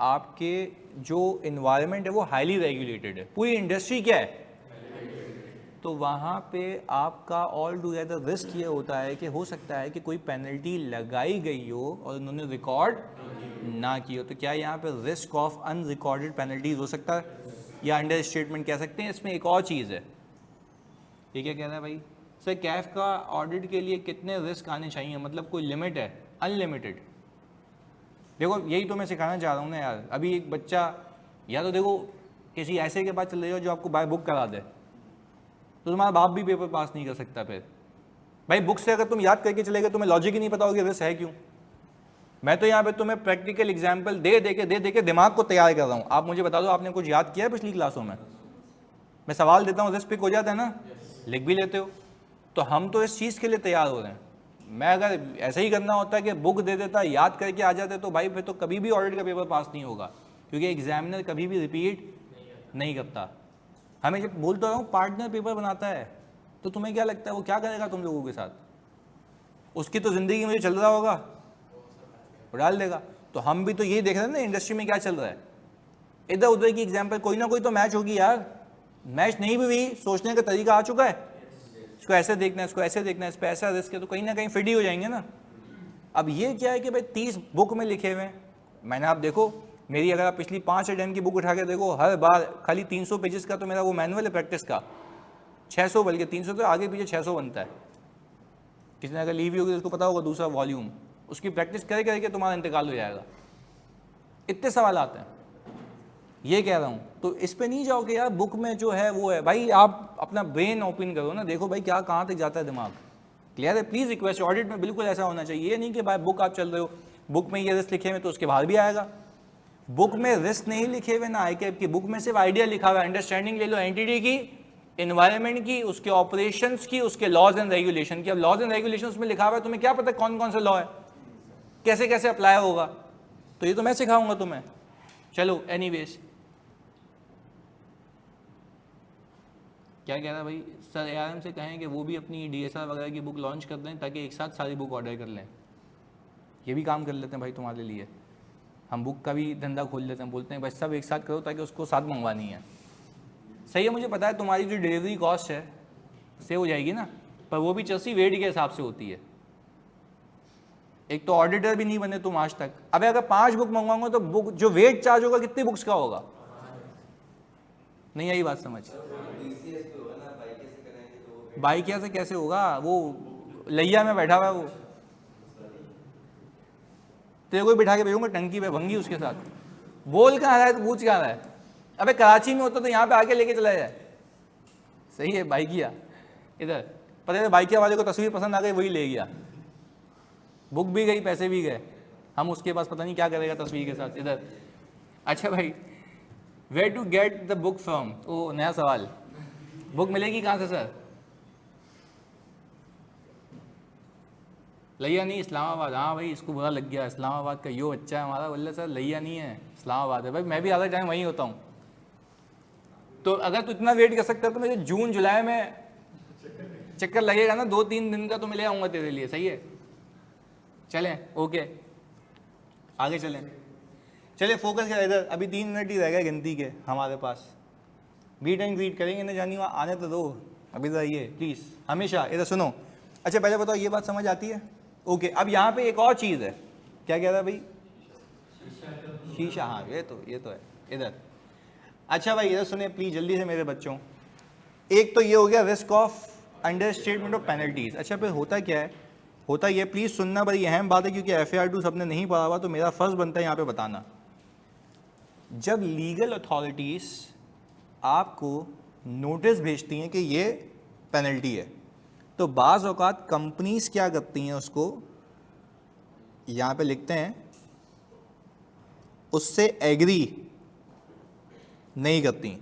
आपके जो इन्वायरमेंट है वो हाईली रेगुलेटेड है, पूरी इंडस्ट्री क्या है, तो वहाँ पे आपका ऑल टुगेदर रिस्क ये होता है कि हो सकता है कि कोई पेनल्टी लगाई गई हो और उन्होंने रिकॉर्ड ना की हो। तो क्या यहाँ पे रिस्क ऑफ अनरिकॉर्डेड पेनल्टीज हो सकता है, या अंडर स्टेटमेंट कह सकते हैं। इसमें एक और चीज़ है, ये क्या कह रहा है भाई, सर कैफ का ऑडिट के लिए कितने रिस्क आने चाहिए, मतलब कोई लिमिट है, अनलिमिटेड। देखो यही तो मैं सिखाना चाह रहा हूँ ना यार। अभी एक बच्चा, या तो देखो किसी ऐसे के पास चले जाओ जो आपको बाय बुक करा दे, तो तुम्हारा बाप भी पेपर पास नहीं कर सकता। फिर भाई बुक से अगर तुम याद करके चले गए, तुम्हें लॉजिक ही नहीं पता होगा रिस्क है क्यों। मैं तो यहाँ पे तुम्हें प्रैक्टिकल एग्जाम्पल दे दे के दिमाग को तैयार कर रहा हूँ। आप मुझे बता दो, आपने कुछ याद किया है पिछली क्लासों में? मैं सवाल देता हूँ, रिस्क पिक हो जाता है ना, लिख भी लेते हो। तो हम तो इस चीज़ के लिए तैयार हो रहे हैं। मैं अगर ऐसे ही करना होता है कि बुक दे देता, याद करके आ जाते, तो भाई फिर तो कभी भी ऑडिट का पेपर पास नहीं होगा, क्योंकि एग्जामिनर कभी भी रिपीट नहीं करता। हमें जब बोलता रहा हूँ पार्टनर पेपर बनाता है, तो तुम्हें क्या लगता है वो क्या करेगा तुम लोगों के साथ? उसकी तो ज़िंदगी में जो चल रहा होगा वो डाल देगा। तो हम भी तो यही देख रहे हैं ना इंडस्ट्री में क्या चल रहा है। इधर उधर की एग्जाम्पल कोई ना कोई तो मैच होगी यार। मैच नहीं भी हुई, सोचने का तरीका आ चुका है, इसको ऐसे देखना है, इसको ऐसे देखना है, इस पर ऐसा रिस्क है, तो कहीं ना कहीं फिट ही हो जाएंगे ना। अब ये क्या है कि भाई 30 बुक में लिखे हुए हैं। मैंने, आप देखो मेरी, अगर आप पिछली 5 अटेम्प्ट की बुक उठा के देखो, हर बार खाली 300 पेजेस का तो मेरा वो मैनुअल है प्रैक्टिस का, 600, बल्कि 300 तो आगे पीछे 600 बनता है। किसी ने अगर लीव होगी तो उसको पता होगा दूसरा वॉल्यूम, उसकी प्रैक्टिस करे करके तुम्हारा इंतकाल हो जाएगा। इतने सवाल आते हैं, ये कह रहा हूँ। तो इस पे नहीं जाओ कि यार बुक में जो है वो है। भाई आप अपना ब्रेन ओपन करो ना, देखो भाई क्या कहाँ तक जाता है दिमाग। क्लियर है? प्लीज़ रिक्वेस्ट, ऑडिट में बिल्कुल ऐसा होना चाहिए। ये नहीं कि भाई बुक आप चल रहे हो, बुक में ये रिस्क लिखे हुए तो उसके बाहर भी आएगा। बुक में रिस्क नहीं लिखे हुए ना आईकैप की, बुक में सिर्फ आइडिया लिखा हुआ है, अंडरस्टैंडिंग ले लो एंटिटी की, इन्वायरमेंट की, उसके ऑपरेशंस की, उसके लॉज एंड रेगुलेशन की। अब लॉज एंड रेगुलेशन उसमें लिखा हुआ है, तुम्हें क्या पता कौन कौन सा लॉ है, कैसे कैसे अप्लाई होगा, तो ये तो मैं सिखाऊंगा तुम्हें। चलो एनीवेज, क्या कह रहा है भाई, सर ARM से कहें कि वो भी अपनी DSR वगैरह की बुक लॉन्च कर दें ताकि एक साथ सारी बुक ऑर्डर कर लें। ये भी काम कर लेते हैं भाई तुम्हारे लिए, हम बुक का भी धंधा खोल लेते हैं, बोलते हैं भाई सब एक साथ करो ताकि उसको साथ मंगवानी है। सही है, मुझे पता है तुम्हारी जो डिलीवरी कॉस्ट है सेव हो जाएगी ना, पर वो भी चर्सी वेट के हिसाब से होती है। एक तो ऑडिटर भी नहीं बने तुम आज तक। अब अगर 5 बुक मंगवाऊंगा तो बुक जो वेट चार्ज होगा कितनी बुक्स का होगा? नहीं आई बात समझ? बाइक से कैसे होगा, वो लैया में बैठा हुआ है, वो तेरे को भी बिठा के भेजूंगा टंकी पे, भंगी उसके साथ। बोल कहाँ रहा है तो पूछ कहाँ रहा है? अबे कराची में होता तो यहाँ पे आके लेके चला जाए। सही है, बाइकिया इधर, पता है बाइकिया वाले को तस्वीर पसंद आ गई, वही ले गया, बुक भी गई, पैसे भी गए। हम उसके पास पता नहीं क्या करेगा तस्वीर के साथ। इधर अच्छा भाई, where to get the book from? ओ नया सवाल, बुक मिलेगी कहाँ से सर? लैया नहीं, इस्लामाबाद। हाँ भाई, इसको बुरा लग गया, इस्लामाबाद का यो अच्छा है हमारा। बोले सर लैया नहीं है, इस्लामाबाद है। भाई मैं भी आधा टाइम वहीं होता हूँ। तो अगर तू इतना वेट कर सकता है तो मुझे जून जुलाई में चक्कर लगेगा ना, 2-3 दिन का, तो मैं ले आऊँगा तेरे लिए। सही है, चलें, ओके आगे चलें। चलिए फोकस करें इधर, अभी 3 मिनट ही रह गए गिनती के हमारे पास। मीट एंड ग्रीट करेंगे ना, जानी वहाँ आने तो दो, अभी रहिए प्लीज़, हमेशा इधर सुनो। अच्छा पहले बताओ ये बात समझ आती है? ओके, अब यहाँ पे एक और चीज़ है, क्या कह रहा है भाई? शीशा, हाँ ये तो है इधर। अच्छा भाई इधर सुने प्लीज़ जल्दी से मेरे बच्चों। एक तो ये हो गया risk of understatement of penalties. अच्छा फिर होता क्या है? होता ये, प्लीज़ सुनना, बड़ी अहम बात है, क्योंकि FAR 2 सबने नहीं पढ़ा हुआ, तो मेरा फ़र्ज़ बनता है यहाँ पे बताना। जब लीगल अथॉरिटीज़ आपको नोटिस भेजती हैं कि ये पेनल्टी है, तो बाज़ औक़ात कंपनीज क्या करती हैं, उसको यहाँ पे लिखते हैं, उससे एग्री नहीं करती।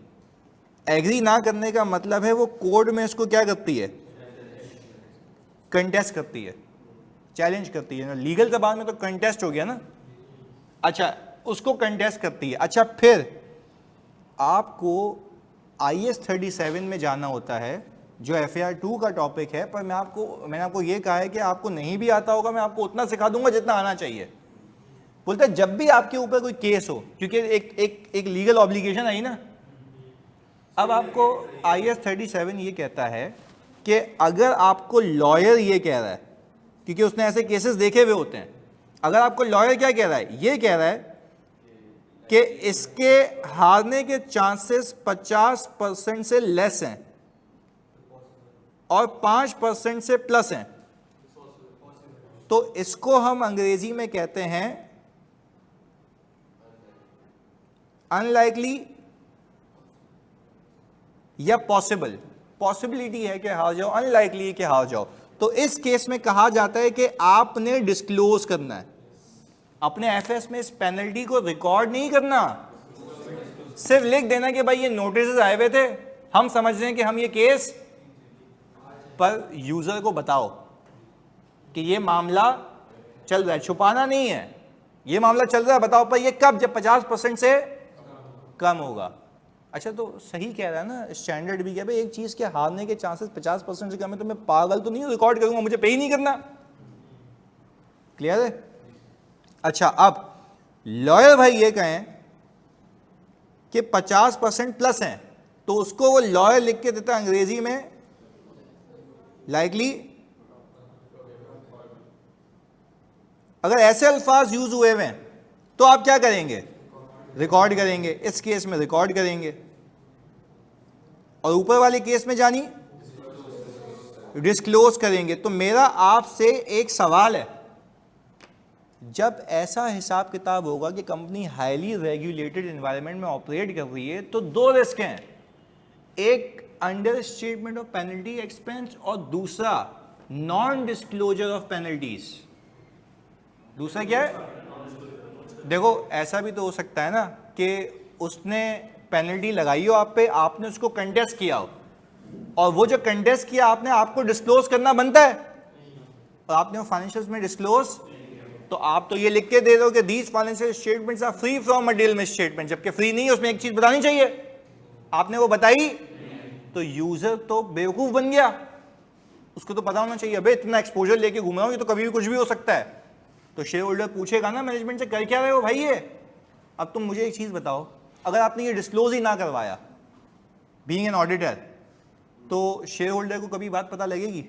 एग्री ना करने का मतलब है वो कोर्ट में इसको क्या करती है? कंटेस्ट करती है, चैलेंज करती है। लीगल ज़बान में तो कंटेस्ट हो गया ना। अच्छा, उसको कंटेस्ट करती है। अच्छा फिर आपको IS 37 में जाना होता है, जो FAR 2 का टॉपिक है, पर मैंने आपको ये कहा है कि आपको नहीं भी आता होगा, मैं आपको उतना सिखा दूंगा जितना आना चाहिए। बोलते हैं जब भी आपके ऊपर कोई केस हो, क्योंकि एक लीगल ऑब्लिगेशन आई ना, अब आपको IS 37 ये कहता है कि अगर आपको लॉयर ये कह रहा है, क्योंकि उसने ऐसे केसेस देखे हुए होते हैं, अगर आपको लॉयर क्या कह रहा है, ये कह रहा है कि इसके हारने के चांसेस 50% से लेस हैं और 5% से प्लस हैं, तो इसको हम अंग्रेजी में कहते हैं अनलाइकली या पॉसिबल। पॉसिबिलिटी है कि हार जाओ, अनलाइकली है कि हार जाओ। तो इस केस में कहा जाता है कि आपने डिस्क्लोज करना है अपने एफएस में, इस पेनल्टी को रिकॉर्ड नहीं करना, सिर्फ लिख देना कि भाई ये नोटिस आए हुए थे, हम समझ रहे हैं कि हम ये केस, पर यूजर को बताओ कि ये मामला चल रहा है, छुपाना नहीं है, ये मामला चल रहा है, बताओ पर ये कब, जब 50% से कम होगा। अच्छा तो सही कह रहा है ना स्टैंडर्ड भी, क्या भाई एक चीज के हारने के चांसेस 50% से कम है, तो मैं पागल तो नहीं रिकॉर्ड करूंगा, मुझे पे ही नहीं करना। क्लियर है? अच्छा अब लॉयर भाई ये कहें कि 50% प्लस है, तो उसको वो लॉयर लिख के देता है अंग्रेजी में लाइकली। अगर ऐसे अल्फाज यूज हुए हुए हैं तो आप क्या करेंगे, रिकॉर्ड करेंगे, इस केस में रिकॉर्ड करेंगे, और ऊपर वाले केस में जानी डिस्क्लोज करेंगे। तो मेरा आपसे एक सवाल है, जब ऐसा हिसाब किताब होगा कि कंपनी हाईली रेगुलेटेड एनवायरनमेंट में ऑपरेट कर रही है, तो दो रिस्क हैं, एक under statement of penalty expense और दूसरा नॉन डिस्क्लोजर ऑफ पेनल्टीज। दूसरा क्या है? देखो ऐसा भी तो हो सकता है ना कि उसने पेनल्टी लगाई हो आप पे, आपने उसको कंटेस्ट किया हो, और वो जो कंटेस्ट किया आपने, आपको डिस्क्लोज करना बनता है, और आपने वो फाइनेंशियल्स में डिस्क्लोज, तो आप तो ये लिख के दे दो कि these financial statements are free from material misstatement, जबकि फ्री नहीं है, उसमें एक चीज बतानी चाहिए, आपने वो बताई, तो यूजर तो बेवकूफ बन गया, उसको तो पता होना चाहिए, अबे इतना एक्सपोजर लेके घूम रहा हूं, ये तो कभी भी कुछ भी हो सकता है। तो शेयर होल्डर पूछेगा ना मैनेजमेंट से, कर क्या रहे हो भाई ये। अब तुम मुझे एक चीज बताओ, अगर आपने ये डिस्क्लोज ही ना करवाया बीइंग एन ऑडिटर, तो शेयर होल्डर को कभी बात पता लगेगी?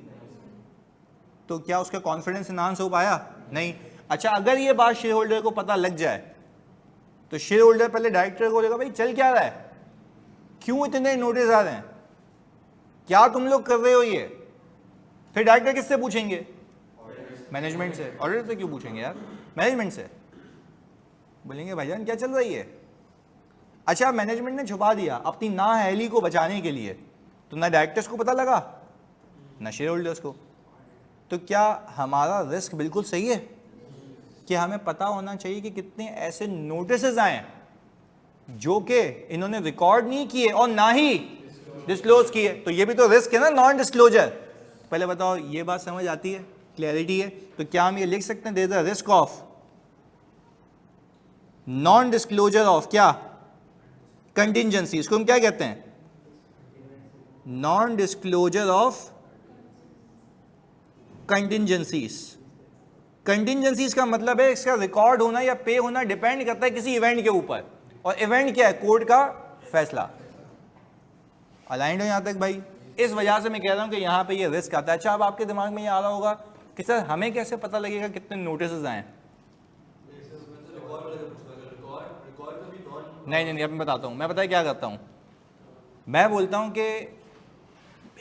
तो क्या उसका कॉन्फिडेंस इनहांस हो पाया? नहीं। अच्छा अगर ये बात शेयर होल्डर को पता लग जाए, तो शेयर होल्डर पहले डायरेक्टर को बोलेगा भाई चल क्या रहा है, क्यों इतने नोटिस आ रहे हैं, क्या तुम लोग कर रहे हो ये। फिर डायरेक्टर किससे पूछेंगे? मैनेजमेंट से। ऑडिटर से क्यों पूछेंगे यार? मैनेजमेंट से। बोलेंगे भाईजान क्या चल रही है। अच्छा मैनेजमेंट ने छुपा दिया अपनी नाअहली को बचाने के लिए, तो ना डायरेक्टर्स को पता लगा ना शेयर होल्डर्स को, तो क्या हमारा रिस्क बिल्कुल सही है कि हमें पता होना चाहिए कि कितने ऐसे नोटिसेस आए जो कि इन्होंने रिकॉर्ड नहीं किए और ना ही डिस्क्लोज किए, तो ये भी तो रिस्क है ना, नॉन डिस्क्लोजर। पहले बताओ ये बात समझ आती है, क्लैरिटी है? तो क्या हम ये लिख सकते हैं, there is a risk of non disclosure of क्या, कंटिंजेंसी, इसको हम क्या कहते हैं, non disclosure of contingencies. Contingencies का मतलब है इसका रिकॉर्ड होना या पे होना डिपेंड करता है किसी इवेंट के ऊपर, और इवेंट क्या है, कोर्ट का फैसला। अलाइंड हो यहां तक भाई? इस वजह से मैं कह रहा हूं कि यहां पे ये रिस्क आता है। अच्छा अब आपके दिमाग में ये आ रहा होगा कि सर हमें कैसे पता लगेगा कितने नोटिस आए? नहीं, अब मैं बताता हूँ। मैं पता है क्या करता हूँ, मैं बोलता हूँ कि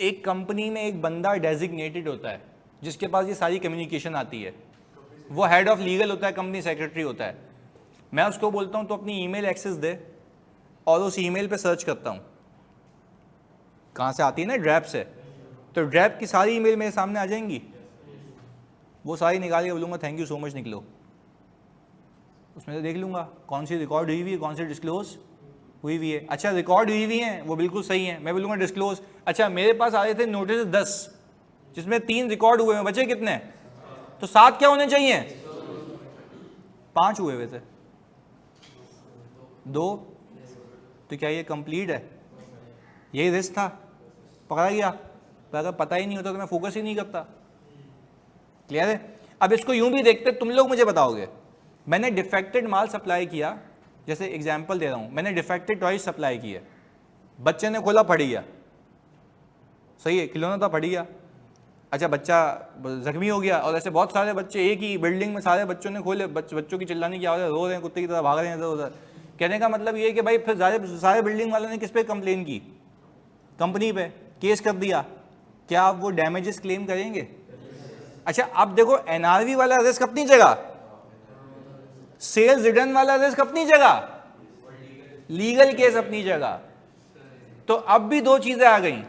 एक कंपनी में एक बंदा डेजिग्नेटेड होता है जिसके पास ये सारी कम्युनिकेशन आती है, वो हेड ऑफ लीगल होता है, कंपनी सेक्रेटरी होता है। मैं उसको बोलता हूँ तो अपनी ईमेल एक्सेस दे, और उस ईमेल पे सर्च करता हूँ, कहाँ से आती है ना, ड्रैप से, तो ड्रैप की सारी ईमेल मेरे सामने आ जाएंगी, वो सारी निकाल के बोलूँगा थैंक यू सो मच निकलो, उसमें से देख लूँगा कौन सी रिकॉर्ड हुई हुई है, कौन सी डिस्क्लोज हुई हुई है। अच्छा रिकॉर्ड हुई हुई हैं वो बिल्कुल सही है, मैं बोलूँगा डिस्क्लोज। अच्छा मेरे पास आ रहे थे नोटिस 10 जिसमें 3 रिकॉर्ड हुए हैं, बचे कितने, तो 7 क्या होने चाहिए, 5 हुए हुए थे, 2, तो क्या ये कंप्लीट है? यही रिस्क था, पकड़ा गया। पर अगर पता ही नहीं होता तो मैं फोकस ही नहीं करता। क्लियर है? अब इसको यूं भी देखते, तुम लोग मुझे बताओगे, मैंने डिफेक्टेड माल सप्लाई किया, जैसे एग्जांपल दे रहा हूं, मैंने डिफेक्टेड टॉयज सप्लाई किए, बच्चे ने खोला फट गया, सही है, खिलौना था फट गया, अच्छा बच्चा जख्मी हो गया, और ऐसे बहुत सारे बच्चे एक ही बिल्डिंग में सारे बच्चों ने खोले, बच्चों की चिल्लाने की आवाज़, रो रहे हैं, कुत्ते की तरह भाग रहे हैं इधर उधर। कहने का मतलब ये है कि भाई फिर सारे बिल्डिंग वालों ने किस पे कंप्लेन की? कंपनी पे केस कर दिया, क्या आप वो डैमेजेस क्लेम करेंगे? अच्छा अब देखो, एनआरवी वाला रिस्क अपनी जगह, सेल्स रिटर्न वाला रिस्क अपनी जगह, लीगल केस अपनी जगह। तो अब भी दो चीजें आ गई,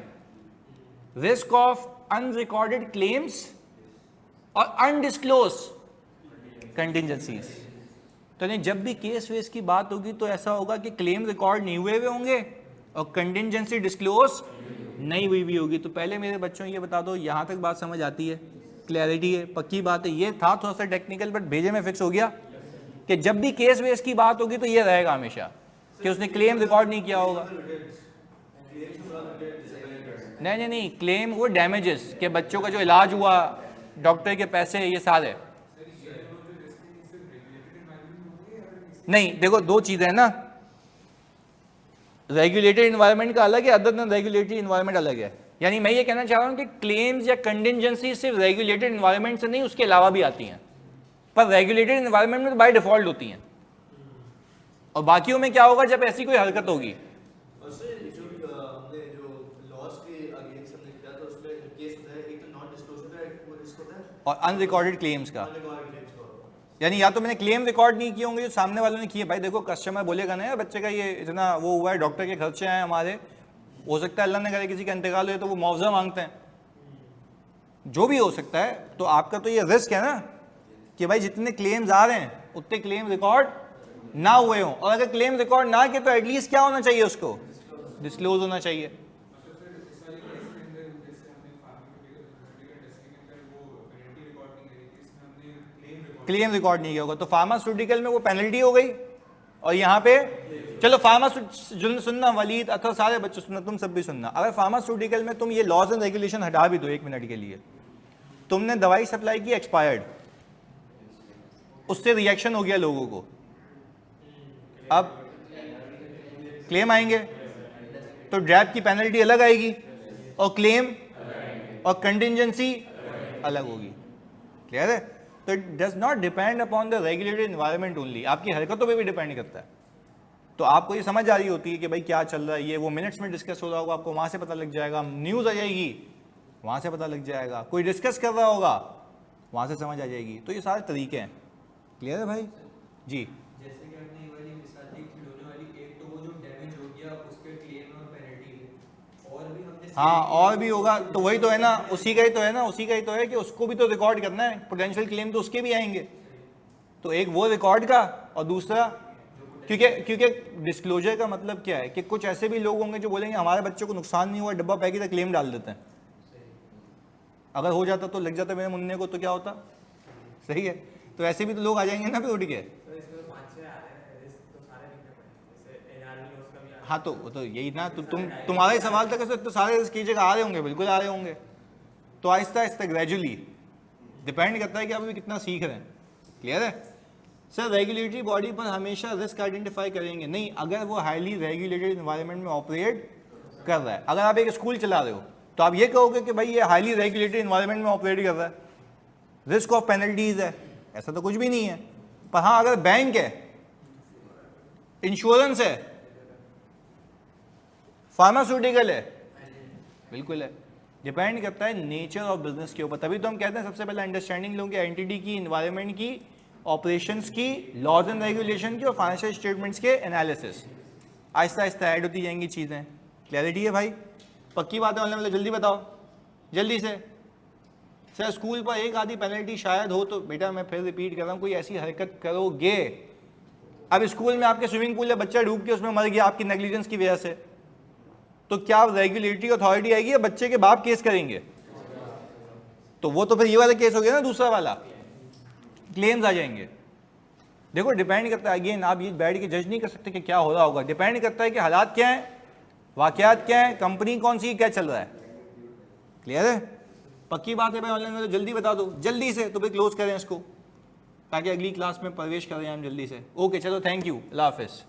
रिस्क ऑफ अनरिकॉर्डेड क्लेम्स और अनडिस्क्लोज कंटिजेंसीज। तो नहीं, जब भी केस वेस की बात होगी तो ऐसा होगा कि क्लेम रिकॉर्ड नहीं हुए होंगे और कंटिजेंसी डिस्क्लोज नहीं हुई भी होगी। तो पहले मेरे बच्चों ये बता दो, यहां तक बात समझ आती है, क्लैरिटी है, पक्की बात है? ये था थोड़ा सा टेक्निकल बट भेजे में फिक्स हो गया कि जब भी केस वेस की बात होगी तो ये रहेगा हमेशा कि उसने क्लेम रिकॉर्ड नहीं किया होगा। नहीं, क्लेम वो डैमेजेस के बच्चों का जो इलाज हुआ, डॉक्टर के पैसे, ये सारे नहीं। देखो दो चीजें हैं ना, रेगुलेटेड इन्वायरमेंट का अलग है, अदर देन रेगुलेटरी इन्वायरमेंट अलग है। यानी मैं ये कहना चाह रहा हूं कि क्लेम्स या कंटिजेंसी सिर्फ रेगुलेटेड इन्वायरमेंट से नहीं, उसके अलावा भी आती हैं, पर रेगुलेटेड इन्वायरमेंट में बाय डिफॉल्ट होती हैं। और बाकियों में क्या होगा जब ऐसी कोई हरकत होगी? और अनरिकॉर्डेड क्लेम्स का, यानी या तो मैंने क्लेम रिकॉर्ड नहीं किए होंगे जो सामने वालों ने किए। भाई देखो, कस्टमर बोलेगा ना, बच्चे का ये इतना वो हुआ है, डॉक्टर के खर्चे हैं हमारे, हो सकता है अल्लाह ने करे किसी का इंतकाल हो तो वो मुआवजा मांगते हैं, जो भी हो सकता है। तो आपका तो ये रिस्क है ना कि भाई जितने क्लेम्स आ रहे हैं उतने क्लेम रिकॉर्ड ना हुए हों, और अगर क्लेम रिकॉर्ड ना किए तो एटलीस्ट क्या होना चाहिए, उसको डिस्क्लोज होना चाहिए। क्लेम रिकॉर्ड नहीं किया होगा तो फार्मास्यूटिकल में वो पेनल्टी हो गई, और यहाँ पे चलो सुनना वलीद अथवा सारे बच्चे सुनना, तुम सब भी सुनना, अगर फार्मास्यूटिकल में तुम ये लॉज एंड रेगुलेशन हटा भी दो एक मिनट के लिए, तुमने दवाई सप्लाई की एक्सपायर्ड, उससे रिएक्शन हो गया लोगों को, अब क्लेम आएंगे तो ड्रैप की पेनल्टी अलग आएगी और क्लेम और कंटिजेंसी अलग होगी। क्लियर है? तो it does not depend upon the regulated environment only, आपकी हरकतों पे भी डिपेंड करता है। तो आपको ये समझ आ रही होती है कि भाई क्या चल रहा है, ये वो मिनट्स में डिस्कस हो रहा होगा, आपको वहां से पता लग जाएगा, न्यूज़ आ जाएगी वहां से पता लग जाएगा, कोई डिस्कस कर रहा होगा वहां से समझ आ जाएगी। तो ये सारे तरीके हैं। क्लियर है भाई? जी, जैसे कि आपने ये वाली मिसाल दी खिलौने वाली, एक तो वो जो डैमेज हो गया उसके क्लेम और पेनल्टी है, और भी हमने हाँ और भी होगा, तो वही तो है ना, उसी का ही तो है ना, उसी का ही तो है कि उसको भी तो रिकॉर्ड करना है, पोटेंशियल क्लेम तो उसके भी आएंगे। तो एक वो रिकॉर्ड का, और दूसरा क्योंकि डिस्क्लोजर का मतलब क्या है कि कुछ ऐसे भी लोग होंगे जो बोलेंगे हमारे बच्चों को नुकसान नहीं हुआ, डब्बा पैकेट का क्लेम डाल देते हैं, अगर हो जाता तो लग जाता मेरे मुन्ने को तो क्या होता? सही है, तो ऐसे भी तो लोग आ जाएंगे ना फिर उठ के। हाँ तो वो तो यही ना, तो तुम्हारा ही सवाल था कि तो सारे रिस्क की जगह आ रहे होंगे, बिल्कुल आ रहे होंगे। तो आहिस्ता आहिस्ता ग्रेजुअली डिपेंड करता है कि आप अभी कितना सीख रहे हैं। क्लियर है? सर रेगुलेटरी बॉडी पर हमेशा रिस्क आइडेंटिफाई करेंगे नहीं, अगर वो हाईली रेगुलेटेड एनवायरनमेंट में ऑपरेट कर रहा है। अगर आप एक स्कूल चला रहे हो तो आप ये कहोगे कि भाई ये हाईली रेगुलेटेड एनवायरनमेंट में ऑपरेट कर रहा है, रिस्क ऑफ पेनल्टीज है, ऐसा तो कुछ भी नहीं है। पर हाँ, अगर बैंक है, इंश्योरेंस है, फार्मास्यूटिकल है, बिल्कुल है, डिपेंड करता है नेचर ऑफ बिजनेस के ऊपर। तभी तो हम कहते हैं सबसे पहले अंडरस्टैंडिंग लोगों की, एंटिटी की, इन्वायरमेंट की, ऑपरेशंस की, लॉज एंड रेगुलेशन की, और फाइनेंशियल स्टेटमेंट्स के एनालिसिस। आहिस्ता आहिस्ता ऐड होती जाएंगी चीज़ें। क्लैरिटी है भाई? पक्की बात है? मतलब जल्दी बताओ, जल्दी से। सर स्कूल पर एक आधी पेनल्टी शायद हो, तो बेटा मैं फिर रिपीट कर रहा हूँ, कोई ऐसी हरकत करोगे, अब स्कूल में आपके स्विमिंग पूल में बच्चा डूब के उसमें मर गया आपकी नेग्लिजेंस की वजह से, तो क्या रेगुलेटरी अथॉरिटी आएगी या बच्चे के बाप केस करेंगे? तो वो तो फिर ये वाला केस हो गया ना, दूसरा वाला, क्लेम्स आ जाएंगे। देखो डिपेंड करता है, अगेन आप ये बैठ के जज नहीं कर सकते कि क्या हो रहा होगा, डिपेंड करता है कि हालात क्या हैं, वाकयात क्या है, कंपनी कौन सी, क्या चल रहा है। क्लियर है? पक्की बात है भाई, ऑनलाइन में तो जल्दी बता दो, जल्दी से, तो भाई क्लोज करें इसको ताकि अगली क्लास में प्रवेश करें हम जल्दी से। ओके चलो, थैंक यू, अल्लाह हाफिज़।